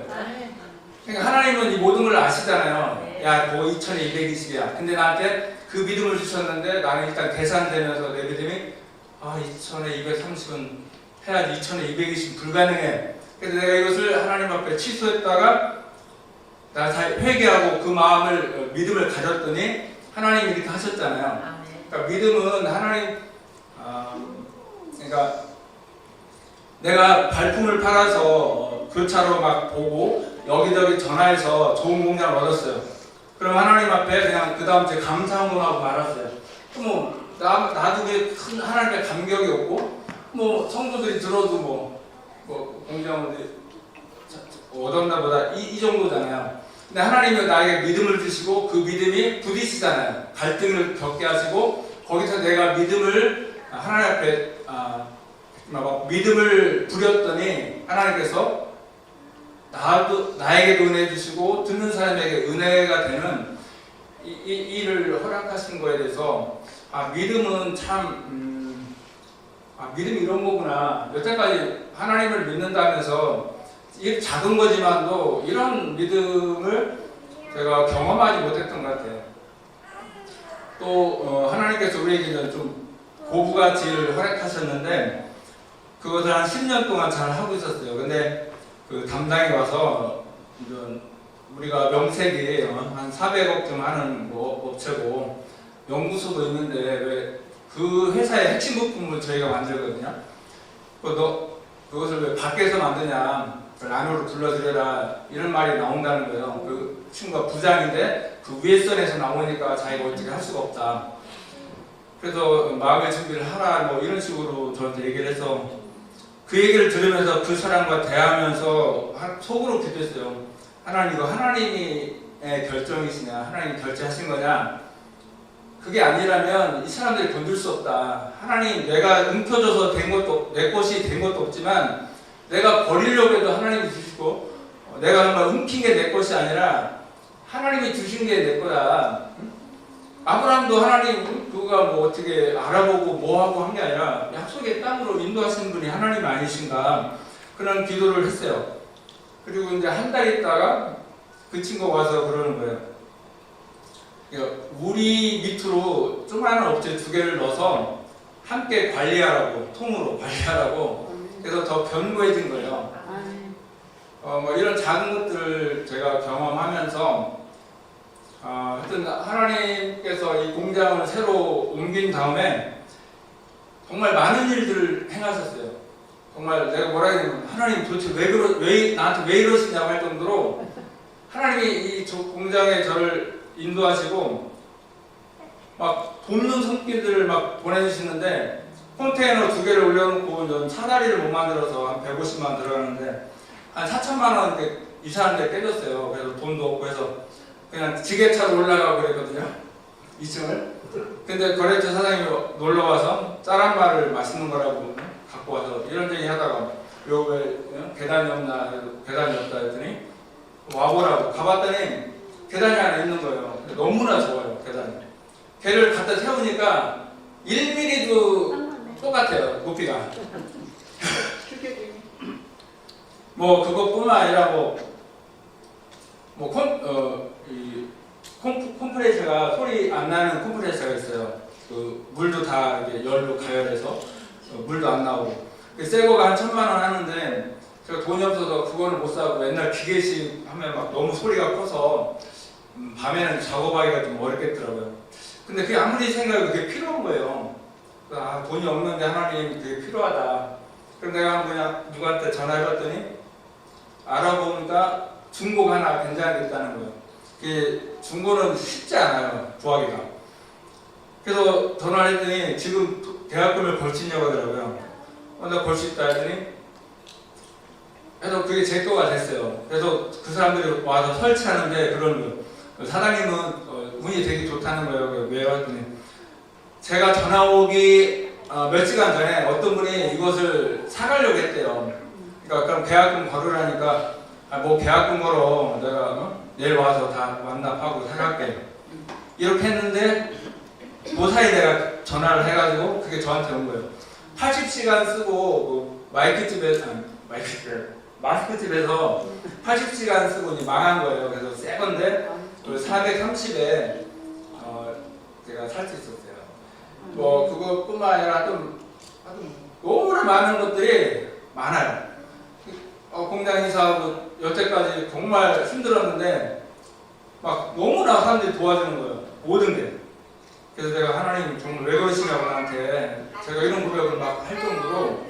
그러니까 하나님은 이 모든 걸 아시잖아요. 야, 뭐 2,000에 220이야. 근데 나한테 그 믿음을 주셨는데 나는 일단 계산되면서 내 믿음이 2,000에 230은 해야지 2,000에 220 불가능해. 그래서 내가 이것을 하나님 앞에 취소했다가 나 회개하고 그 마음을 믿음을 가졌더니 하나님이 이렇게 하셨잖아요. 그러니까 믿음은 하나님 그러니까 내가 발품을 팔아서 교차로 막 보고 여기저기 전화해서 좋은 공장을 얻었어요. 그럼 하나님 앞에 그냥 그 다음 주에 감사하고 말았어요. 나도 큰 하나님의 감격이 없고 뭐 성도들이 들어도 뭐 공장을 얻었나 보다 이 정도잖아요. 근데 하나님은 나에게 믿음을 주시고 그 믿음이 부딪히잖아요. 갈등을 겪게 하시고 거기서 내가 믿음을 하나님 앞에 믿음을 부렸더니 하나님께서 나에게도 은혜 주시고 듣는 사람에게 은혜가 되는 이 일을 허락하신 거에 대해서 믿음은 참 믿음이 이런 거구나. 여태까지 하나님을 믿는다면서 이 작은 거지만도 이런 믿음을 제가 경험하지 못했던 것 같아요. 또 하나님께서 우리에게 좀 고부가치를 허락하셨는데 그것을 한 10년 동안 잘 하고 있었어요. 근데 그 담당이 와서 우리가 명색이 한 400억쯤 하는 뭐 업체고 연구소도 있는데 왜 그 회사의 핵심 부품을 저희가 만들거든요. 그것을 왜 밖에서 만드냐, 안으로 불러들여라 이런 말이 나온다는 거예요. 그 친구가 부장인데 그 윗선에서 나오니까 자기가 어떻게 할 수가 없다. 그래서 마음의 준비를 하라 뭐 이런 식으로 저한테 얘기를 해서 그 얘기를 들으면서 그 사람과 대하면서 속으로 기도했어요. 하나님 이거 하나님의 결정이시냐, 하나님이 결정하신 거냐? 그게 아니라면 이 사람들이 건들 수 없다. 하나님 내가 움켜져서 된 것도 내 것이 된 것도 없지만 내가 버리려고 해도 하나님이 주시고 내가 정말 움킨 게 내 것이 아니라 하나님이 주신 게 내 거야. 아브라함도 하나님 그가 뭐 어떻게 알아보고 뭐하고 한 게 아니라 약속의 땅으로 인도하신 분이 하나님 아니신가 그런 기도를 했어요. 그리고 이제 한 달 있다가 그 친구가 와서 그러는 거예요. 우리 밑으로 조그마한 업체 2개를 넣어서 함께 관리하라고, 통으로 관리하라고. 그래서 더 견고해진 거예요. 뭐 이런 작은 것들을 제가 경험하면서 하여튼 하나님께서 이 공장을 새로 옮긴 다음에 정말 많은 일들을 행하셨어요. 정말 내가 뭐라 해야 되냐면 하나님 도대체 왜 나한테 왜 이러시냐고 할 정도로 하나님이 이 공장에 저를 인도하시고 막 돕는 손길들을 막 보내주시는데 컨테이너 2개를 올려놓고 사다리를 못 만들어서 한 150만 들어가는데 한 4천만 원 이사하는데 깨졌어요. 그래서 돈도 없고 해서 그냥 지게차로 올라가고 그랬거든요. 2층을. 근데 거래처 사장님이 놀러와서 짜란말을 맛있는 거라고 갖고 와서 이런저런 하다가 왜 계단이 없나 계단이 없다 했더니 와보라고 가봤더니 계단이 하나 있는 거예요. 너무나 좋아요. 계단이. 걔를 갖다 세우니까 1mm도 똑같아요, 높이가. 뭐 그것뿐만 아니라 컴프레셔가 소리 안 나는 컴프레셔가 있어요. 그 물도 다 이렇게 열로 가열해서 물도 안 나오고. 새 거가 한 1,000만 원 하는데 제가 돈이 없어서 그거는 못 사고 맨날 기계식 하면 막 너무 소리가 커서 밤에는 작업하기가 좀 어렵겠더라고요. 근데 그게 아무리 생각해도 그게 필요한 거예요. 아, 돈이 없는데 하나님 그게 필요하다. 그럼 내가 그냥 누구한테 전화해봤더니 알아보니까 중고가 하나 괜찮겠다는 거예요. 그게 중고는 쉽지 않아요, 구하기가. 그래서 전화를 했더니 지금 계약금을 걸치냐고 하더라고요. 나 걸 수 있다 했더니 그래서 그게 제 거가 됐어요. 그래서 그 사람들이 와서 설치하는데 그런 거예요. 사장님은 운이 되게 좋다는 거예요. 왜 왔더니 제가 전화 오기 몇 시간 전에 어떤 분이 이것을 사가려고 했대요. 그러니까 그럼 계약금 걸으라니까 뭐 계약금 걸어 내가 내일 와서 다 완납하고 사갈게 이렇게 했는데 무사히 내가 전화를 해가지고 그게 저한테 온 거예요. 80시간 쓰고 마스크집에서 80시간 쓰고 이제 망한 거예요. 그래서 새 건데 430에 제가 살 수 있었어요. 뭐 그것뿐만 아니라 좀 너무나 많은 것들이 많아요. 공장 이사하고 여태까지 정말 힘들었는데 막 너무나 사람들이 도와주는 거예요. 모든 게. 그래서 제가 하나님 정말 왜 그러시냐고 나한테 제가 이런 고백을 막 할 정도로.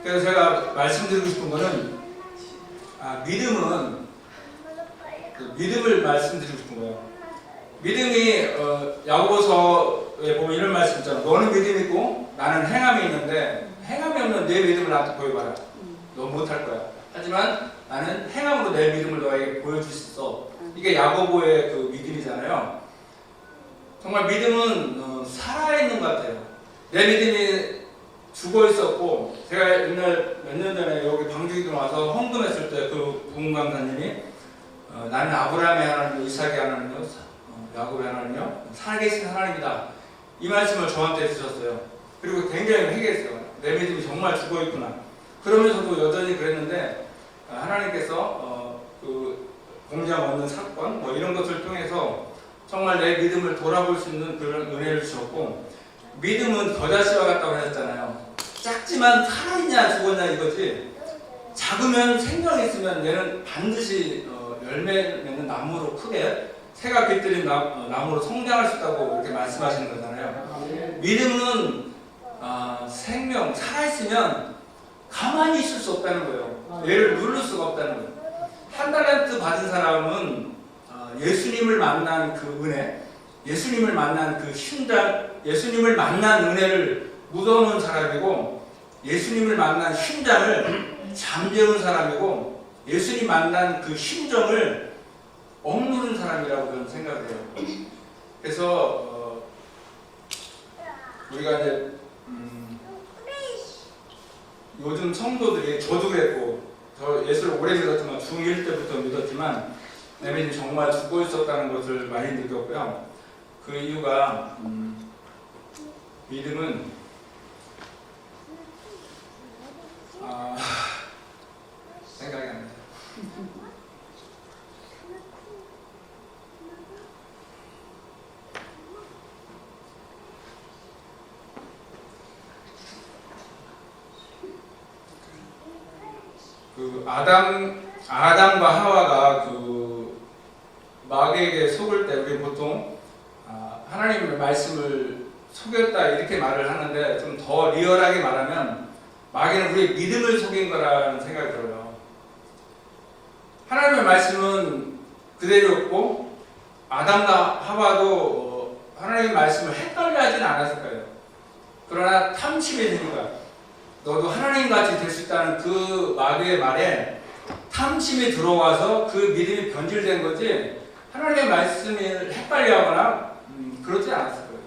그래서 제가 말씀드리고 싶은 거는 믿음은 믿음을 말씀드리고 싶은 거예요. 믿음이 야고보서에 보면 이런 말씀 있잖아. 너는 믿음이 있고 나는 행함이 있는데 행함이 없는 내 믿음을 나한테 보여봐라. 너 못할 거야. 하지만 나는 행함으로 내 믿음을 너에게 보여줄 수 있어. 이게 야고보의 그 믿음이잖아요. 정말 믿음은 살아있는 것 같아요. 내 믿음이 죽어 있었고, 제가 옛날 몇 년 전에 여기 방주기도 와서 헌금했을 때 그 부흥 강사님이 나는 아브라함의 하나님이요, 이삭의 하나님이요, 야곱의 하나님이요, 살아계신 하나님이다. 이 말씀을 저한테 주셨어요. 그리고 굉장히 회개했어요. 내 믿음이 정말 죽어 있구나. 그러면서도 여전히 그랬는데 하나님께서 그 공장 얻는 사건 뭐 이런 것을 통해서 정말 내 믿음을 돌아볼 수 있는 그런 은혜를 주셨고, 믿음은 겨자씨와 같다고 하셨잖아요. 작지만 살아있냐 죽었냐 이거지. 작으면 생명이 있으면 얘는 반드시 열매 맺는 나무로 크게 새가 깃들인 나무로 성장할 수 있다고 이렇게 말씀하시는 거잖아요. 믿음은 생명, 살아있으면 가만히 있을 수 없다는 거예요. 얘를 누를 수가 없다는 거예요. 한 달란트 받은 사람은 예수님을 만난 그 은혜, 예수님을 만난 그 심장, 예수님을 만난 은혜를 묻어놓은 사람이고, 예수님을 만난 심장을 잠재운 사람이고, 예수님 만난 그 심정을 억누른 사람이라고 저는 생각을 해요. 그래서 우리가 이제 요즘 성도들이, 저도 그랬고, 저 예수를 오래 믿었지만 중1 때부터 믿었지만 내 믿음이 정말 죽고 있었다는 것을 많이 느꼈고요. 그 이유가 믿음은 생각이 안 나요. 그 아담과 하와가 그 마귀에게 속을 때 우리 보통 하나님의 말씀을 속였다 이렇게 말을 하는데, 좀 더 리얼하게 말하면 마귀는 우리의 믿음을 속인 거라는 생각이 들어요. 하나님의 말씀은 그대로였고 아담과 하와도 하나님의 말씀을 헷갈려 하지는 않았을 거예요. 그러나 탐심이 되니까 너도 하나님같이 될 수 있다는 그 마귀의 말에 탐심이 들어와서 그 믿음이 변질된 거지, 하나님의 말씀을 헷갈려 하거나 그렇지 않았을 거예요.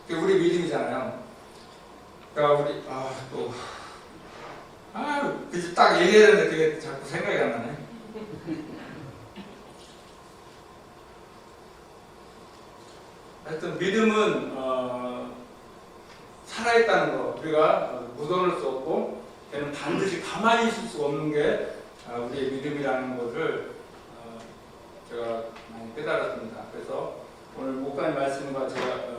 그게 우리 믿음이잖아요. 그러니까 우리 그치, 딱 얘기해야 되는데 그게 자꾸 생각이 안 나네. 하여튼 믿음은 살아있다는 거, 우리가 묻어놓을 수 없고 걔는 반드시 가만히 있을 수 없는 게 우리의 믿음이라는 것을 제가 많이 깨달았습니다. 그래서 오늘 목사님 말씀과 제가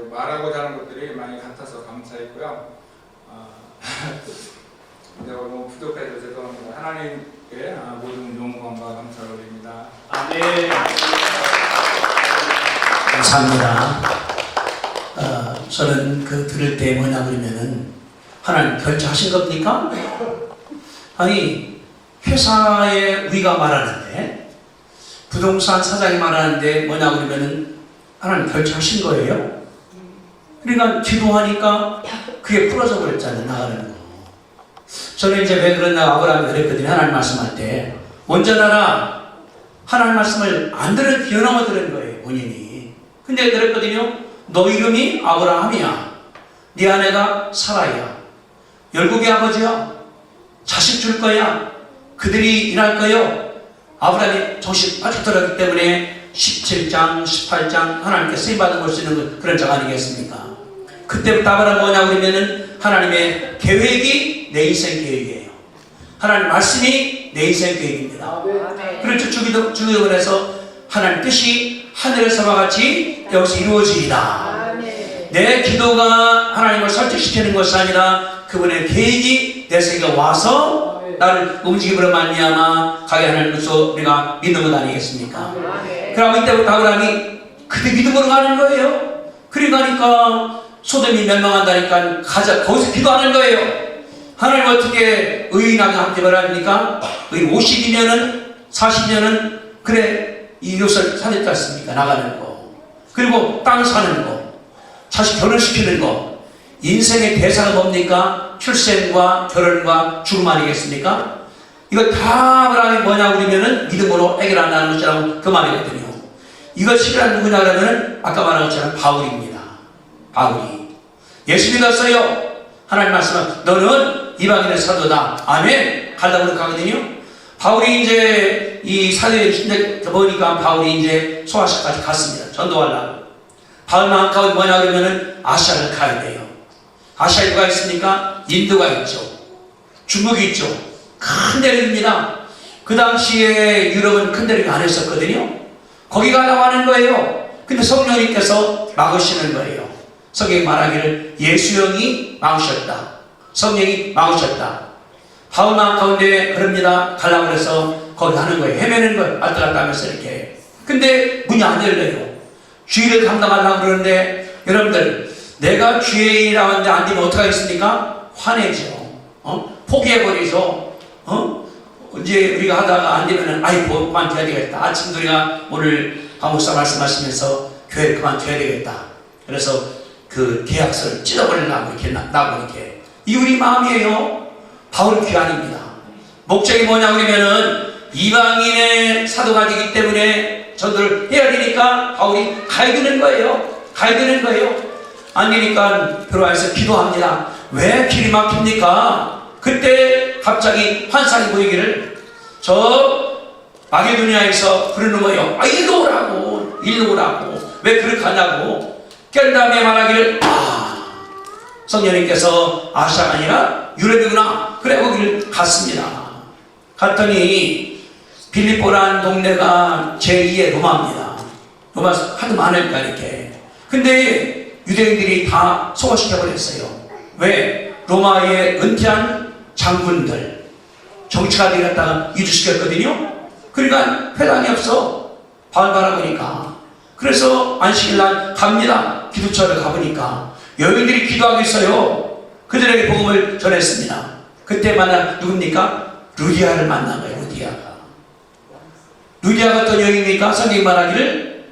말하고자 하는 것들이 많이 같아서 감사했고요. 내가 너무 부족해서 죄송합니다. 하나님께 모든 영광과 감사를 올립니다. 아멘. 감사합니다. 저는 그 들을 때 뭐냐 그러면은 하나님 결정하신 겁니까? 아니 회사에 우리가 말하는데 부동산 사장이 말하는데 뭐냐 그러면은 하나님 결정하신 거예요. 그러니까 기도하니까 그게 풀어져 버렸잖아요. 나가는 거. 저는 이제 왜 그러나 아브라함이 그랬거든요. 하나님 말씀할 때 온전하라. 하나님 말씀을 안 들은 기어나와 들은 거예요. 본인이. 근데 그랬거든요. 너 이름이 아브라함이야. 네 아내가 사라야. 열국의 아버지야. 자식 줄 거야. 그들이 일할 거요. 아브라함이 정신 빠져 들었기 때문에 17장, 18장 하나님께 쓰임받은 걸 쓰는 그런 장 아니겠습니까? 그때부터 아브라함은 뭐냐고 그러면은 하나님의 계획이 내 인생 계획이에요. 하나님 말씀이 내 인생 계획입니다. 그렇죠. 주기도문을 해서 하나님 뜻이 하늘에서와 같이 여기서 이루어지이다. 내 기도가 하나님을 설득시키는 것이 아니라 그분의 계획이 내 생에 와서 나를 움직임으로 말미암아 가게 하는 것으로 우리가 믿는 것 아니겠습니까? 그러면 이때부터 아브라함이 그때 믿음으로 가는 거예요. 그러니까 소돔이 멸망한다니까 거기서 기도하는 거예요. 하나님 어떻게 의인하게 함께 말합니까? 50이면은 40년은 그래 이웃을 살릴 것 같습니까? 나가는 거. 그리고 땅 사는 거. 자식 결혼시키는 거. 인생의 대사가 뭡니까? 출생과 결혼과 죽음 아니겠습니까? 이거 다 아브라함이 뭐냐고 그러면은 믿음으로 해결한다는 것이라고 그 말이거든요. 이걸 실현한 누구냐 그러면은 아까 말한 것처럼 바울입니다. 바울이. 예수 믿었어요. 하나님 말씀은 너는 이방인의 사도다. 아멘. 가려고 그러거든요. 바울이 이제 이 사도에 보니까 바울이 이제 소아시아까지 갔습니다. 전도하려고. 바울만 가고 뭐냐 그러면은 아시아를 가야 돼요. 아시아에 누가 있습니까? 인도가 있죠. 중국이 있죠. 큰 대륙입니다. 그 당시에 유럽은 큰 대륙이 안 했었거든요. 거기 가려고 하는 거예요. 근데 성령님께서 막으시는 거예요. 성경이 말하기를 예수 영이 막으셨다. 성령이 막으셨다. 바울만 가운데 그럽니다. 가려고 해서 거기 하는 거예요. 헤매는 거예요. 왔다 갔다 하면서 이렇게. 근데 문이 안 열려요. 주의를 감당하려고 그러는데 여러분들 내가 주의 일이라고 하는데 안 되면 어떡하겠습니까? 화내죠. 포기해버리죠. 이제 우리가 하다가 안 되면은 아이고 그만둬야 되겠다. 아침도 우리가 오늘 강목사 말씀하시면서 교회 그만둬야 되겠다. 그래서 그 계약서를 찢어버리려고 이렇게 나고 이렇게. 이 우리 마음이에요. 바울 귀환입니다. 목적이 뭐냐 그러면은 이방인의 사도가 되기 때문에 전도를 해야 되니까 바울이 가야 되는 거예요. 가야 되는 거예요. 안 되니까 들어와서 기도합니다. 왜 길이 막힙니까? 그때 갑자기 환상이 보이기를 저 마게도니아에서 부르는 거예요. 일로 오라고. 일로 오라고. 왜 그렇게 하냐고. 깬 다음에 말하기를 성령님께서 아시아가 아니라 유럽이구나. 그래 거기를 갔습니다. 갔더니 빌립보라는 동네가 제2의 로마입니다. 로마 하도 많으니까 이렇게. 근데 유대인들이 다 소화시켜버렸어요. 왜? 로마의 은퇴한 장군들 정치가들이 갖다가 이주시켰거든요. 그러니까 회당이 없어. 바울 바라보니까. 그래서 안식일날 갑니다. 기도처를 가보니까 여인들이 기도하고 있어요. 그들에게 복음을 전했습니다. 그때 만난 누굽니까? 루디아를 만난 거예요. 루디아가. 루디아가 어떤 여인입니까? 성경이 말하기를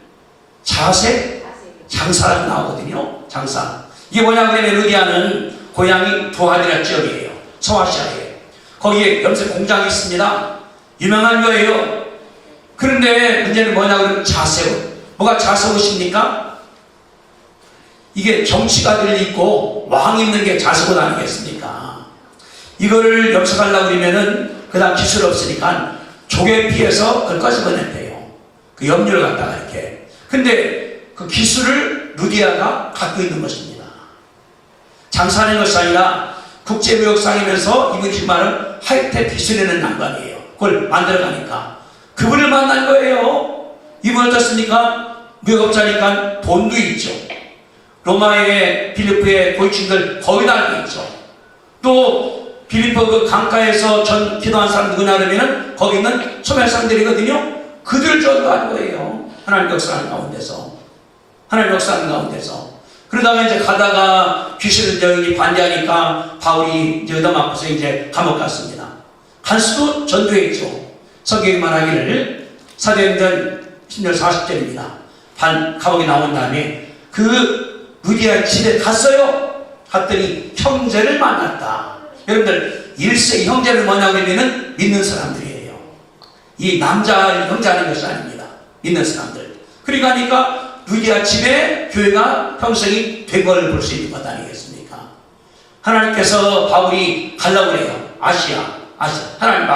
자색 장사라고 나오거든요. 장사. 이게 뭐냐고 하면 루디아는 고향이 부하디라 지역이에요. 소아시아에. 거기에 염색 공장이 있습니다. 유명한 거예요. 그런데 문제는 뭐냐고 하면 자세옷. 뭐가 자세옷입니까? 이게 정치가들 입고 왕 입는 게 자세옷 아니겠습니까? 이거를 염색하려고 그러면은 그 다음 기술 없으니까 조개 피해서 그걸 꺼집어낸대요. 그 염료를 갖다가 이렇게. 근데 그 기술을 루디아가 갖고 있는 것입니다. 장사하는 것이 아니라 국제무역상이면서 이분이 지금 말은 하이텍 기술에는 난관이에요. 그걸 만들어가니까 그분을 만난 거예요. 이분 어떻습니까? 무역업자니까 돈도 있죠. 로마의 빌리프의 고위층들 거의 다 알고 있죠. 또 빌리프 그 강가에서 전 기도한 사람 누구냐 그러면은 거기 있는 소멸 사람들이거든요. 그들 전도한 거예요. 하나님 역사하는 가운데서. 하나님 역사하는 가운데서. 그러다가 이제 가다가 귀신을 여인이 반대하니까 바울이 이제 얻어맞고서 이제 감옥 갔습니다. 간수도 전도했죠. 성경이 말하기를 사도행전 10절 40절입니다. 감옥에 나온 다음에 그 루디아 집에 갔어요. 갔더니 형제를 만났다. 여러분들 일세 형제를 뭐냐고 하면은 믿는 사람들이에요. 이 남자 형제 하는 것이 아닙니다. 믿는 사람들. 그러니까 루디아 집에 교회가 형성이 된 걸 볼 수 있는 것 아니겠습니까? 하나님께서 바울이 가려고 그래요. 아시아 하나님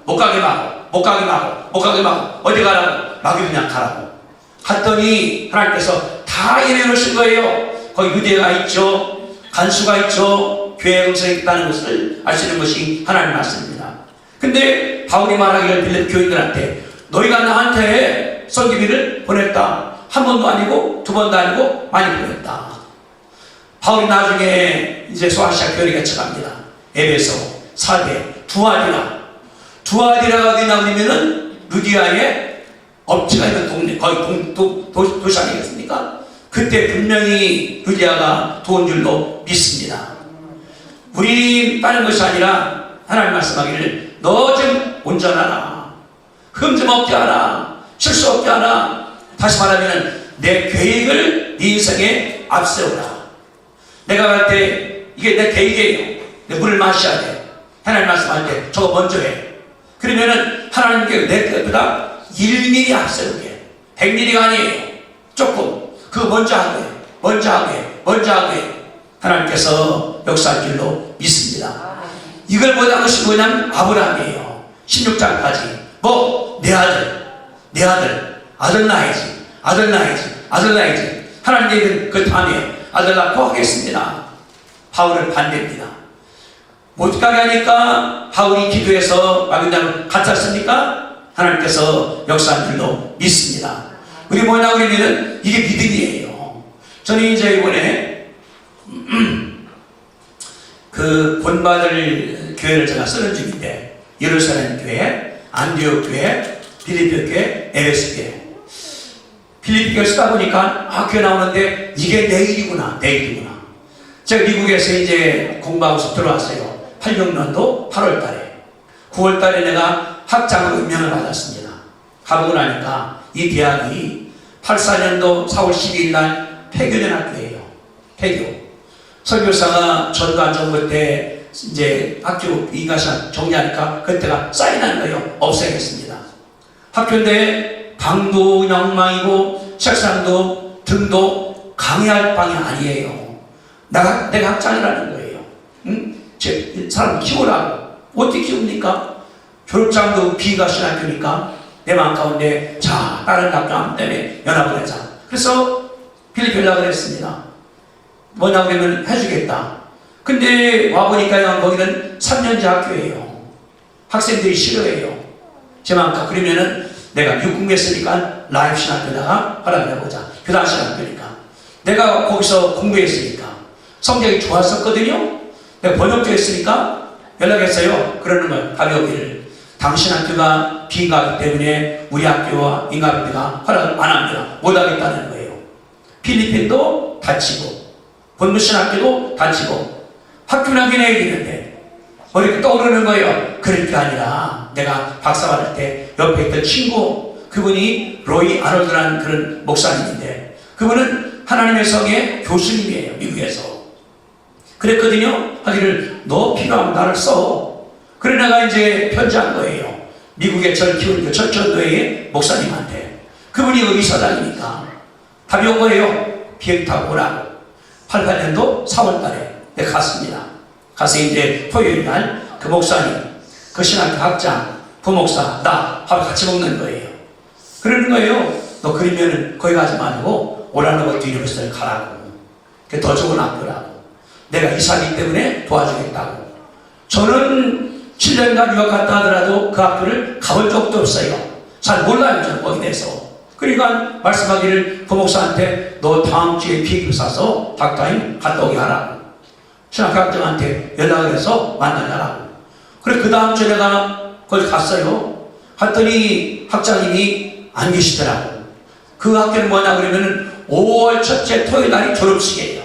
못 가게 막어 어디 가라고? 막으면 가라고. 갔더니 하나님께서 다 이래 놓으신 거예요. 거기 루디아가 있죠. 간수가 있죠. 교회 형성이 있다는 것을 알 수 있는 것이 하나님 말씀입니다. 근데 바울이 말하기를 빌립 교인들한테 너희가 나한테 선기비를 보냈다. 한 번도 아니고 두 번도 아니고 많이 보냈다. 바울이 나중에 이제 소아시아 교회에 개척합니다. 에베소, 사대, 두아디라가 어디냐 그러면은 루디아의 업체가 있는 동네, 거의 도시 아니겠습니까? 그때 분명히 루디아가 도운 줄로 믿습니다. 우리 다른 것이 아니라 하나님 말씀하기를 너 좀 온전하라. 흠 좀 없게 하라. 실수 없게 하라. 다시 말하면 내 계획을 네 인생에 앞세우라. 내가 갈 때 이게 내 계획이에요. 내 물을 마셔야 돼. 하나님 말씀할 때 저거 먼저 해. 그러면은 하나님께 내 것보다 1mm 앞세우게. 100mm가 아니에요. 조금. 그거 먼저 하게. 하나님께서 역사할 줄로 믿습니다. 이걸 못한 것이 뭐냐면 아브라함이에요. 16장까지. 내 아들 낳아야지. 하나님께는 그 다음에 아들 낳고 하겠습니다. 바울은 반대입니다. 못 가게 하니까 바울이 기도해서 마귀당을 갇혔습니까? 하나님께서 역사한 줄로 믿습니다. 우리 뭐냐고 그러면은 이게 믿음이에요. 저는 이제 이번에 그 본받을 교회를 제가 쓰는 중인데 예루살렘 교회, 안디옥 교회, 빌립보 교회, 에베소 교회. 빌립보 교회 쓰다 보니까 교회 나오는데 이게 내 일이구나. 제가 미국에서 이제 공부하고서 들어왔어요. 86년도 8월 달에. 9월 달에 내가 학장으로 임명을 받았습니다. 가보고 나니까 이 대학이 84년도 4월 12일 날 폐교된 학교예요. 폐교. 설교사가 전두환 정부 때 이제 학교 이가시 정리하니까 그때가 사인한 거예요. 없애겠습니다. 학교인데 방도 엉망이고 책상도 등도 강의할 방이 아니에요. 내가 학장이라는 거예요. 사람 키우라고. 어떻게 키웁니까? 졸업장도 비가시 학교니까 내 마음 가운데 다른 학교 때문에 연합을 하자. 그래서 필리핀 연락을 했습니다. 뭐냐고 그러면 해주겠다. 근데 와보니까 거기는 3년제 학교예요. 학생들이 싫어해요. 제 마음 가. 그러면은 내가 육군에 쓰니까 라이브 신학교다가 허락을 해보자. 교단 신학교니까. 내가 거기서 공부했으니까. 성적이 좋았었거든요. 내가 번역도 했으니까 연락했어요. 그러는 거예요. 가벼우기를. 당신 학교가 비인가하기 때문에 우리 학교와 인가학교가 허락을 안 합니다. 못하겠다는 거예요. 필리핀도 다치고 본부 신학교도 다치고 학교는 하긴 있는데 머리가 떠오르는 거예요. 그럴 게 아니라 내가 박사 받을 때 옆에 있던 친구 그분이 로이 아놀드라는 그런 목사님인데 그분은 하나님의 성의 교수님이에요. 미국에서. 그랬거든요. 하기를 너 필요하면 나를 써. 그래 내가 이제 편지한 거예요. 미국의 절 키우는 철천교회의 목사님한테. 그분이 의사장이니까 답이 온 거예요. 비행 타고 오라고. 88년도 4월 달에 내가 갔습니다. 가서 이제 토요일 날 그 목사님, 그 신학교 학장, 부목사, 나 밥 같이 먹는 거예요. 그러는 거예요. 너 그러면은 거기 가지 말고 오라는 것도 유니버시티를 가라고. 더 좋은 학교라고. 내가 이사기 때문에 도와주겠다고. 저는 7년간 유학 갔다 하더라도 그 학교를 가볼 적도 없어요. 잘 몰라요, 저는 거기에 대해서. 그러니까 말씀하기를 그 목사한테 너 다음 주에 비행기 사서 닥타임 갔다 오게 하라고. 신학학장한테 연락을 해서 만나자라고. 그래, 그 다음 주에 내가 거기 갔어요. 갔더니 학장님이 안 계시더라고. 그 학교는 뭐냐 그러면은 5월 첫째 토요일 날이 졸업식이에요.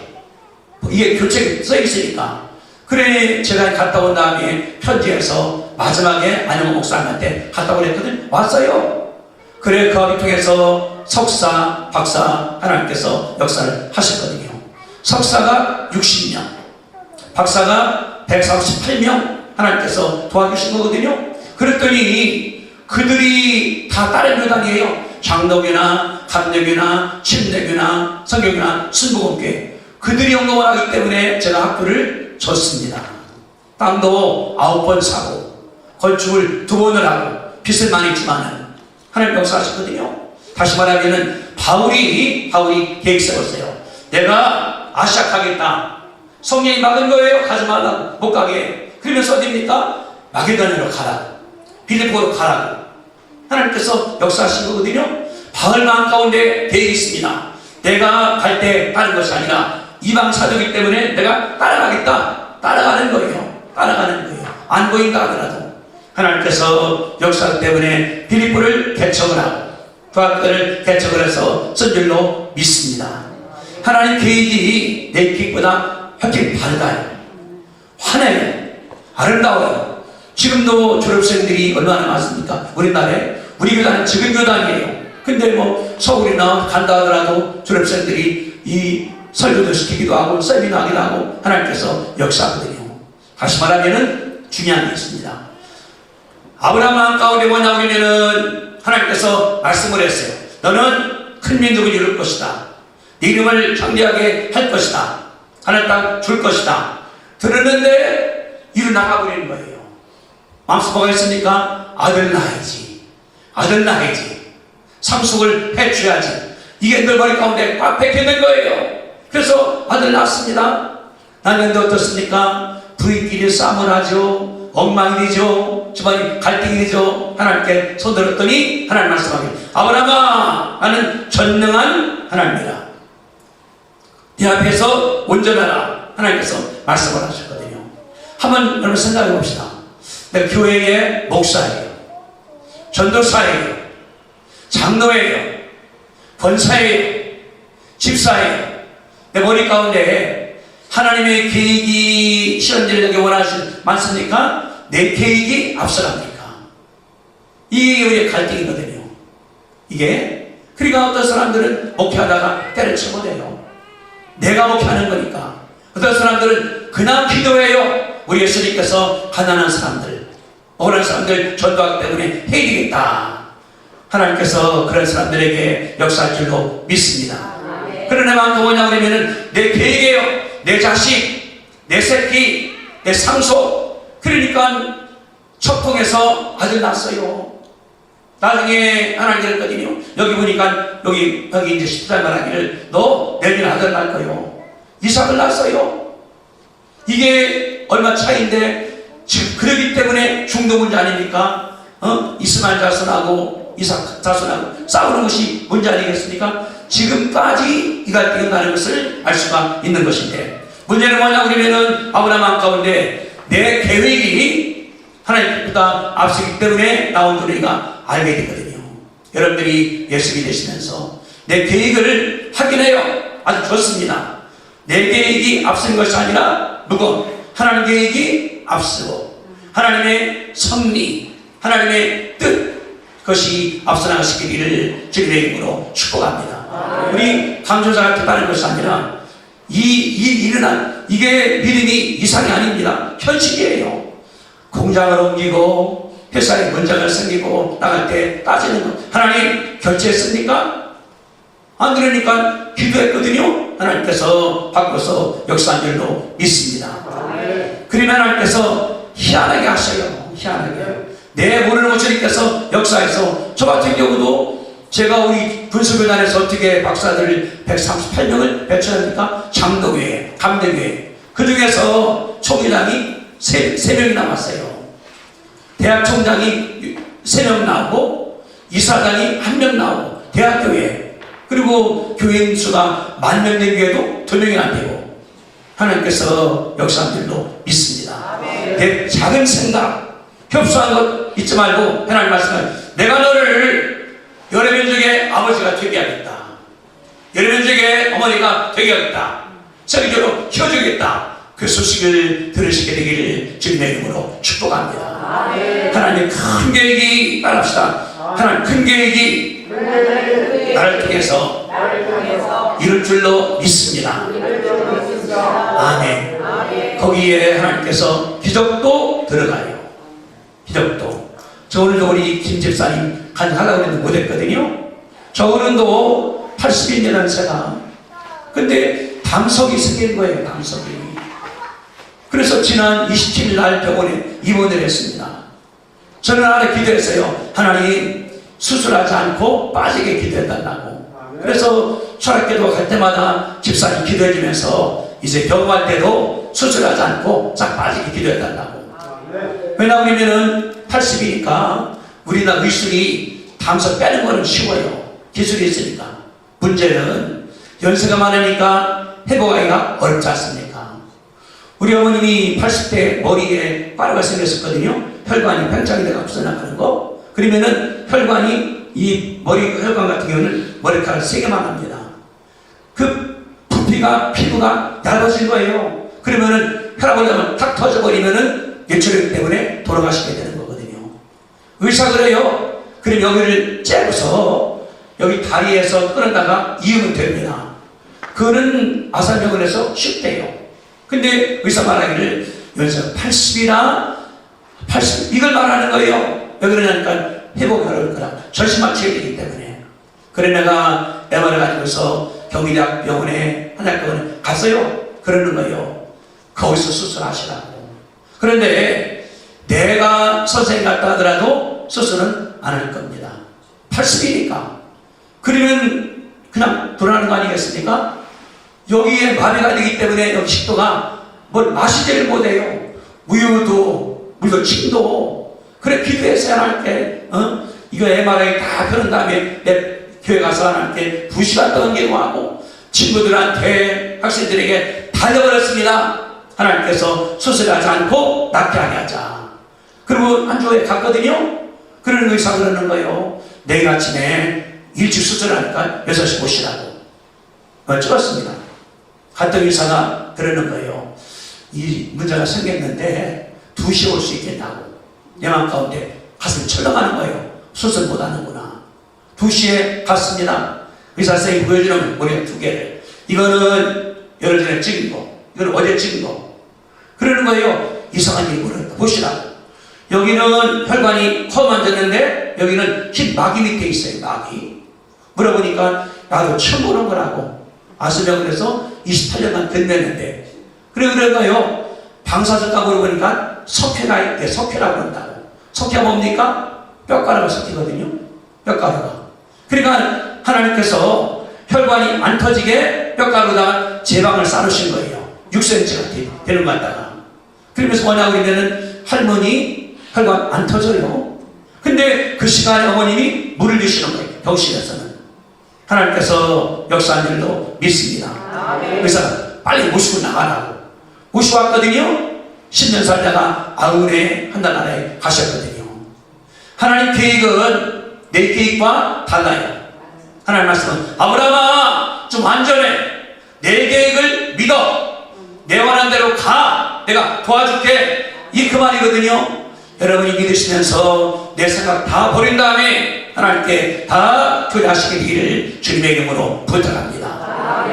이게 교체가 써 있으니까. 그래, 제가 갔다 온 다음에 편지해서 마지막에 안영호 목사님한테 갔다 오랬거든. 왔어요. 그래, 그 학교 통해서 석사, 박사 하나님께서 역사를 하셨거든요. 석사가 60명, 박사가 138명 하나님께서 도와주신 거거든요. 그랬더니 그들이 다 다른 교단이에요. 장로교나 감로교나 침례교나 성교교나 순복음교회. 그들이 연구을 하기 때문에 제가 학교를 줬습니다. 땅도 9번 사고 건축을 2번을 하고 빚을 많이 있지만은 하나님 역사하셨거든요. 다시 말하면은 바울이 계획 세웠어요. 내가 아시아 가겠다. 성령이 막은 거예요. 가지 말라고. 못 가게. 그러면서 어디입니까? 마게도냐로 가라고. 빌립보로 가라고. 하나님께서 역사하신 거거든요. 바울 마음 가운데 계획이 있습니다. 내가 갈 때 다른 것이 아니라 이방 사도이기 때문에 내가 따라가겠다. 따라가는 거예요. 따라가는 거예요. 안 보인다 하더라도. 하나님께서 역사 때문에 빌립보를 개척을 하고 그 학교를 개척을 해서 쓴 줄로 믿습니다. 하나님 계획이 내 계획보다 훨씬 밝아요. 환해요. 아름다워요. 지금도 졸업생들이 얼마나 많습니까? 우리나라에. 우리 교단은 지금 교단이에요. 근데 뭐 서울이나 간다 하더라도 졸업생들이 이 설교도 시키기도 하고 세미나 하기도 하고 하나님께서 역사하거든요. 다시 말하면은 중요한 게 있습니다. 아브라함 마음 가운데 뭐냐 그러면은 하나님께서 말씀을 했어요. 너는 큰 민족을 이룰 것이다. 네 이름을 창대하게 할 것이다. 하늘 땅 줄 것이다. 들었는데 이루 나가버리는 거예요. 마음속 뭐가 있습니까? 아들 낳아야지. 아들 낳아야지. 상속을 해줘야지. 이게 늘 머리 가운데 꽉 박혀있는 거예요. 그래서 아들 낳았습니다. 낳는데 어떻습니까? 부인끼리 싸움을 하죠. 엉망이 되죠. 집안이 갈등이 되죠. 하나님께 손들었더니 하나님 말씀하기를 아브라함아 나는 전능한 하나님이라. 네 앞에서 온전하라. 하나님께서 말씀을 하셨거든요. 한번 여러분 생각해 봅시다. 내가 교회의 목사예요. 전도사예요. 장로예요. 권사예요. 집사예요. 내 머리 가운데 하나님의 계획이 실현되려고 원하시는 많습니까? 내 계획이 앞서갑니까? 이게 우리의 갈등이거든요. 이게 그러니까 어떤 사람들은 목회하다가 때려치고 돼요. 내가 목회하는 거니까. 어떤 사람들은 그냥 기도해요. 우리 예수님께서 가난한 사람들, 억울한 사람들 전도하기 때문에 해야 되겠다. 하나님께서 그런 사람들에게 역사할 줄로 믿습니다. 그러나 마음도 뭐냐 그러면은 내 계획이에요. 내 자식, 내 새끼, 내 상속. 그러니까 척통에서 아들 낳았어요. 나중에 하나님 그랬거든요. 여기 보니까 여기 이제 10달 말하기를 너 내년 아들 낳을 거요. 이삭을 낳았어요. 이게 얼마 차이인데 지금 그러기 때문에 중도 문제 아닙니까? 이스마엘 자손하고 이삭 자손하고 싸우는 것이 문제 아니겠습니까? 지금까지 이 갈등이 나는 것을 알 수가 있는 것인데 문제는 뭐냐 그러면은 아브라함 마음 가운데 내 계획이 하나님보다 앞서기 때문에 나온 줄 우리가 알게 되거든요. 여러분들이 예수님이 되시면서 내 계획을 확인해요. 아주 좋습니다. 내 계획이 앞선 것이 아니라 하나님 계획이 앞서고 하나님의 섭리, 하나님의 뜻 그것이 앞서 나가시기를 주님의 이름으로 축복합니다. 우리 강조자가 뜻하는 것이 아니라 일어난 이게 믿음이 이상이 아닙니다. 현실이에요. 공장을 옮기고 회사에 문제가 생기고 나갈 때 따지는 것. 하나님 결제했습니까? 안 그러니까 기도했거든요. 하나님께서 바꿔서 역사한 줄로 믿습니다. 그러면 하나님께서 희한하게 하셔요. 희한하게. 내 모르는 것 주님께서 역사에서 저 같은 경우도 제가 우리 군수교단에서 어떻게 박사들을 138명을 배출합니까? 장로교회, 감독교회. 그 중에서 총회장이 3명이 남았어요. 대학 총장이 3명 나오고, 이사장이 1명 나오고, 대학교회. 그리고 교인 수가 10,000명 된 교회도 2명이 안 되고, 하나님께서 역사한 줄로 믿습니다. 내 작은 생각, 협소한 것 잊지 말고, 하나님 말씀을 내가 너를 여러 민족의 아버지가 되게 하겠다. 여러 민족의 어머니가 되게 하겠다. 세계적으로 키워주겠다. 그 소식을 들으시게 되기를 주님의 이름으로 축복합니다. 하나님 큰 계획이 말합시다. 하나님 큰 계획이 나를 통해서 이룰 줄로 믿습니다. 아멘. 거기에 하나님께서 기적도 들어가요. 기적도. 저 오늘도 우리 김 집사님 간증하려고 했는데 못했거든요. 저 어른도 80인 연세가. 근데 담석이 생긴 거예요. 담석이. 그래서 지난 27일 날 병원에 입원을 했습니다. 저는 하나 기도했어요. 하나님 수술하지 않고 빠지게 기도해달라고. 그래서 초락기도 갈 때마다 집사님 기도해주면서 이제 병원할 때도 수술하지 않고 싹 빠지게 기도해달라고. 왜냐하면 80이니까 우리나라 의술이 담석 빼는 거는 쉬워요. 기술이 있으니까. 문제는 연세가 많으니까 회복하기가 어렵지 않습니까? 우리 어머님이 80대 머리에 빠르가 생겼었거든요. 혈관이 팽창이 돼서 없어나가는 거. 그러면은 혈관이 이 머리 혈관 같은 경우는 머리카락 3개만 합니다. 그 부피가 피부가 얇아진 거예요. 그러면은 혈압을 하면 탁 터져버리면은 뇌출혈 때문에 돌아가시게 되는 거거든요. 의사 그래요. 그럼 여기를 째고서 여기 다리에서 끊었다가 이으면 됩니다. 그거는 아산병원에서 쉽대요. 근데 의사 말하기를 연세가 80이나 80 이걸 말하는 거예요. 왜 그러냐니까 회복이 어려울 거라. 절심마취해야 되기 때문에. 그래 내가 MR을 가지고서 경희대학병원에 한약병원에 갔어요. 그러는 거예요. 거기서 수술하시라고. 그런데 내가 선생님 같다 하더라도 수술은 안 할 겁니다. 80이니까. 그러면 그냥 불안한 거 아니겠습니까? 여기에 마비가 되기 때문에 여기 식도가 뭘 마시지를 못해요. 우유도 물도 침도. 그래 기도해서 하나님께 이거 MRI 다 펴는 다음에 내 교회 가서 하나님께 2시간 동안 기도하고 친구들한테 학생들에게 달려버렸습니다. 하나님께서 수술하지 않고 낫게 하게 하자. 그리고 한 주에 갔거든요. 그러는 의사가 그러는 거예요. 내일 아침에 일찍 수술하니까 6시 오시라고. 찍었습니다. 갔던 의사가 그러는 거예요. 이 문제가 생겼는데 2시에 올 수 있겠다고. 내 마음 가운데 가슴이 철렁하는 거예요. 수술 못 하는구나. 2시에 갔습니다. 의사 선생님이 보여주는 머리가 2개를. 이거는 열흘 전에 찍은 거. 이거는 어제 찍은 거. 그러는 거예요. 이상한 일을 보시라고. 여기는 혈관이 커 만졌는데 여기는 흰 마귀 밑에 있어요. 마귀. 물어보니까 나도 처음 보는 거라고. 아스병원에서 28년간 근무했는데. 그런 거예요. 방사선가 물어보니까 석회가 있대. 석회라고 한다고. 석회가 뭡니까? 뼈가루가 섞이거든요. 뼈가루가. 그러니까 하나님께서 혈관이 안 터지게 뼈가루에다가 제방을 싸놓으신 거예요. 6cm가 되는 것 같다가. 그러면서 뭐냐 그러면은 할머니 혈관 안 터져요. 근데 그 시간에 어머님이 물을 주시는 거예요. 병실에서는. 하나님께서 역사한 일도 믿습니다. 그래서 빨리 모시고 나가라고. 모시고 왔거든요. 10년 살다가 아우네 한 달 안에 가셨거든요. 하나님 계획은 내 계획과 달라요. 하나님 말씀은 아브라함아 좀 안전해. 내 계획을 믿어. 내 원하는 대로 가. 내가 도와줄게. 이 그 말이거든요. 여러분이 믿으시면서 내 생각 다 버린 다음에 하나님께 다 교대하시게 되기를 주님의 이름으로 부탁합니다.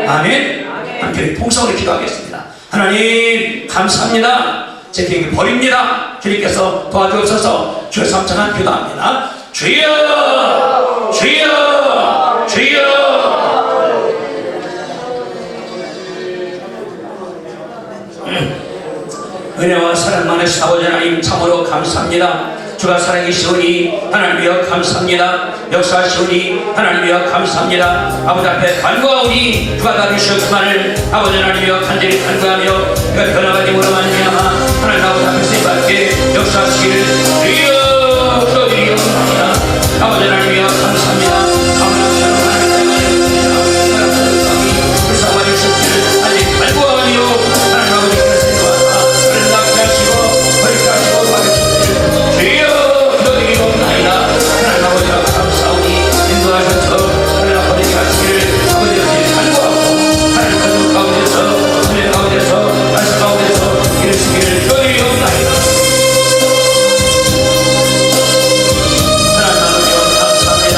아멘. 함께 통성으로 기도하겠습니다. 하나님 감사합니다. 제 계획을 버립니다. 주님께서 도와주옵소서. 주의 삼창한 기도합니다. 주여 주여 주여. 은혜와 사랑 많으신 아버지 하나님 참으로 감사합니다. 주가 살아계시오니 하나님이여 감사합니다. 역사하시오니 하나님이여 감사합니다. 아버지 앞에 간구하오니 주가 다루시오 그만을 아버지 하나님이여 간절히 간구하며 그가 변화가 되므로 말미암아 하나님 아버지 앞에서 임하게 역사하시기를 주여 기도드리옵나이다. 아버지 하나님이여 감사합니다. 아버지 불쌍한 신들을 아직 간구하오니요 하나님 아버지께서 인도하사 그를 낫게 하시고 버리게 하시고 받으시기를 주여 기도드리옵나이다. 하나님 아버지와 감사하오니 인도하셔서 그를 버리게 하시기를 아버지 앞에 간구하고 하나님 가족 가운데서 은혜 가운데서 말씀 가운데서 이루시기를 기도드리옵나이다. 하나님 아버지와 감사합니다.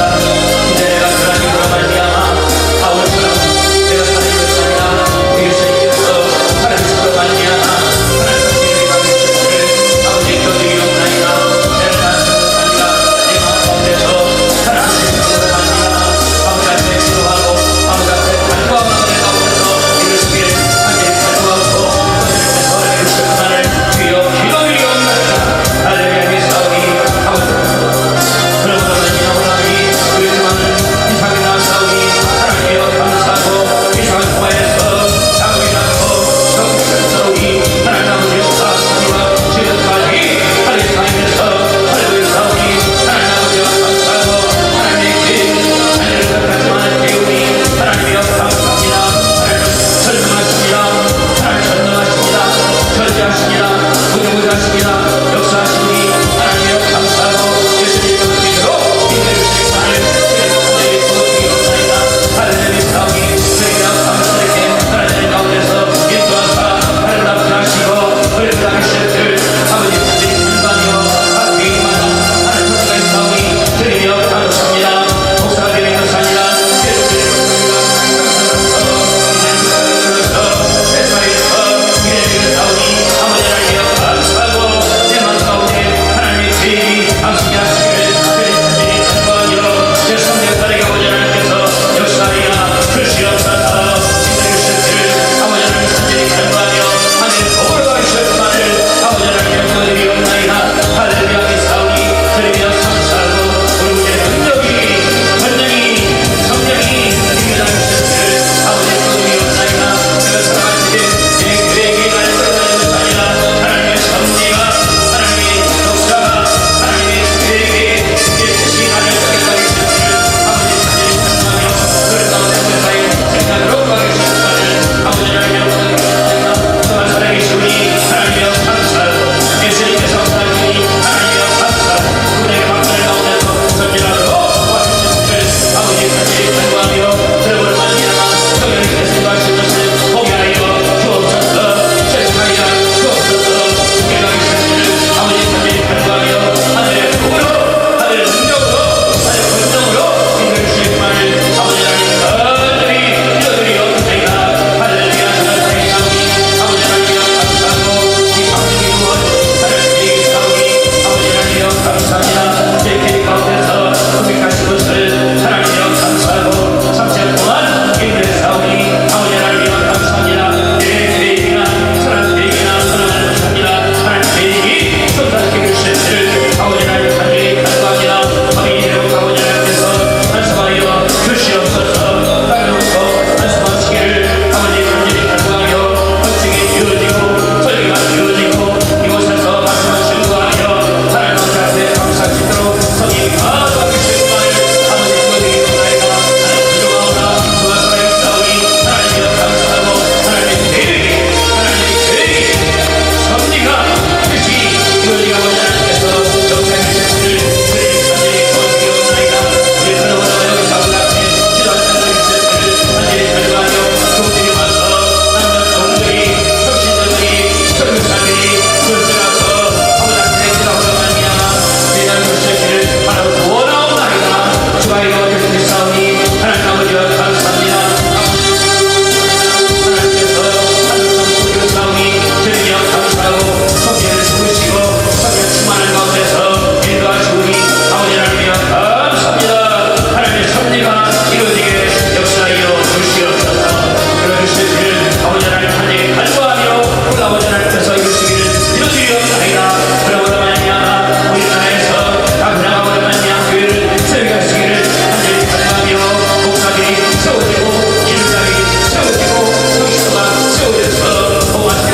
주셔서 동안을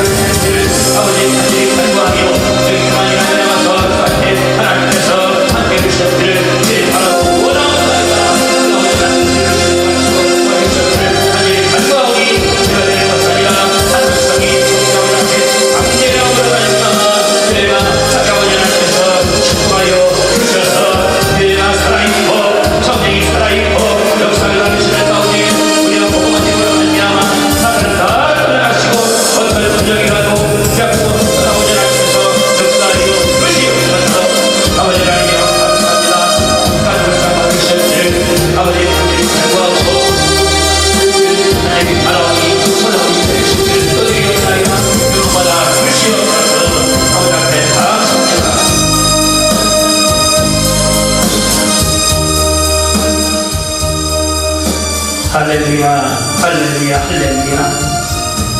아버지 간절히 간구하며 여기 그만이 나와서 하나님께서 함께 주셨기를 바라고 원하옵나이다. 간절히 간구하오니 제가 되는 것이 아니라 한국성이 성경을 앞에 강제하고 들어가니까 내가 아버지 하나님께서 축복하여 주셔서 내가 살아있고 성령이 살아있고 역사를 나누시는 가운데 우리가 복음한 힘으로 말미암아 나를 다 떠나가시고 어떤 분정이라도 약속 아버지 하나님께서 역사하여 주시옵소서. 아버지 하나님 감사합니다. 가족을 삼아주셨을 아버지 하나님 간구하고 하나님 바라오니 소나무이 되시기를 떠드리옵나이다. 용받아 주시옵소서. 아버지 앞에 감사합니다. 할렐루야, 할렐루야, 할렐루야.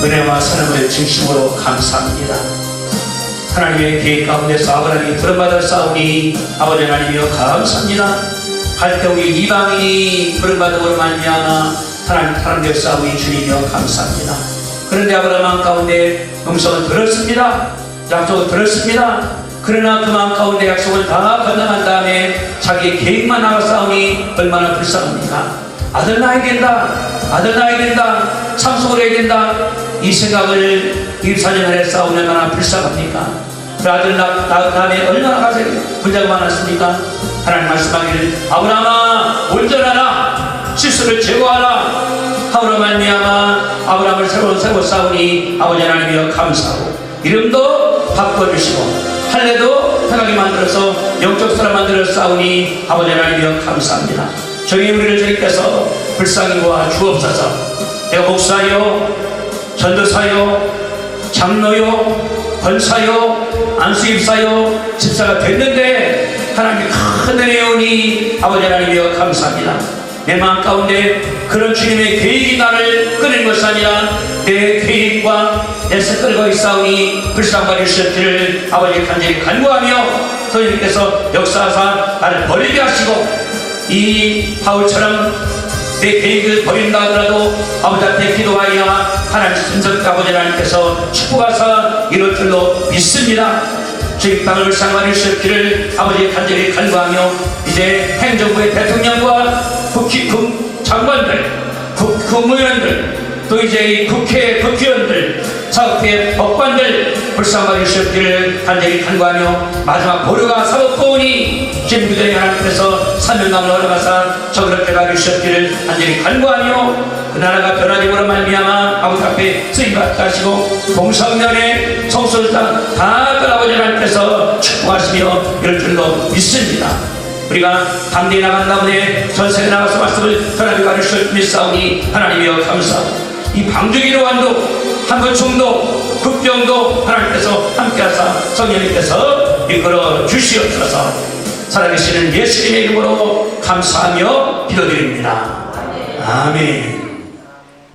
은혜와 사랑을 진심으로 감사합니다. 하나님의 계획 가운데서 아브라함이 부름받아 싸우니 아버지 하나님이여 감사합니다. 갈 때 우리 이방인이 부름받음으로 말미암아 하나님 사람되어 싸우니 주님이여 감사합니다. 그런데 아브라함 가운데 음성을 들었습니다. 약속을 들었습니다. 그러나 그 마음 가운데 약속을 다 건너간 다음에 자기의 계획만 나가 싸우니 얼마나 불쌍합니까? 아들 낳아야 된다, 아들 낳아야 된다, 상속을 해야 된다, 이 생각을 24년 안에 싸우면 얼마나 불쌍합니까? 그 아들 낳으면 얼마나 가슴에 문제가 많았습니까? 하나님 말씀하기를 아브라함아 온전하라, 실수를 제거하라. 하오로 말미암아 아브라함을 새로 싸우니 아버지 하나님이여 감사하고 이름도 바꿔주시고 할례도 편하게 만들어서 영적 사람 만들어 싸우니 아버지 하나님이여 감사합니다. 저희 우리를 주님께서 불쌍히 보아 주옵소서. 내가 목사요, 전도사요, 장로요, 권사요, 안수입사요, 집사가 됐는데 하나님이 큰 은혜에 오니 아버지 하나님이여 감사합니다. 내 마음 가운데 그런 주님의 계획이 나를 끊은 것이 아니라 내 계획과 애써 끌고 있사오니 불쌍히 주셨기를 아버지 간절히 간구하며 선생님께서 역사하사 나를 버리게 하시고 이 바울처럼 내 계획을 버린다 하더라도 아버지 앞에 기도하여 하나님 신성 아버지 하나님께서 축복하사 이럴 줄로 믿습니다. 주님 땅을 불쌍히 주셨기를 아버지 간절히 간구하며 이제 행정부의 대통령과 장관들, 국무위원들, 또 이제 이 국회 국회의원들, 사업회 법관들 불쌍히 주셨기를 간절히 간구하며 마지막 보류가 사법보훈이 진부대의 하나님께서 사명감을 얻어가사 저그렇게 가주셨기를 간절히 간구하며 그 나라가 변화되므로 말미암아 아버지 앞에 쓰임받게 하시고 공성년의 성소를 다 아버지 하나님께서 축복하시며 이럴 줄로 믿습니다. 우리가 당대에 나간 다음에 전세에 나가서 말씀을 편하게 가르쳐 믿사오니 하나님이여 감사하고 이 방주기로 완도 한번총도 국병도 하나님께서 함께하사 성령님께서 이끌어 주시옵소서. 살아계시는 예수님의 이름으로 감사하며 기도드립니다. 아멘.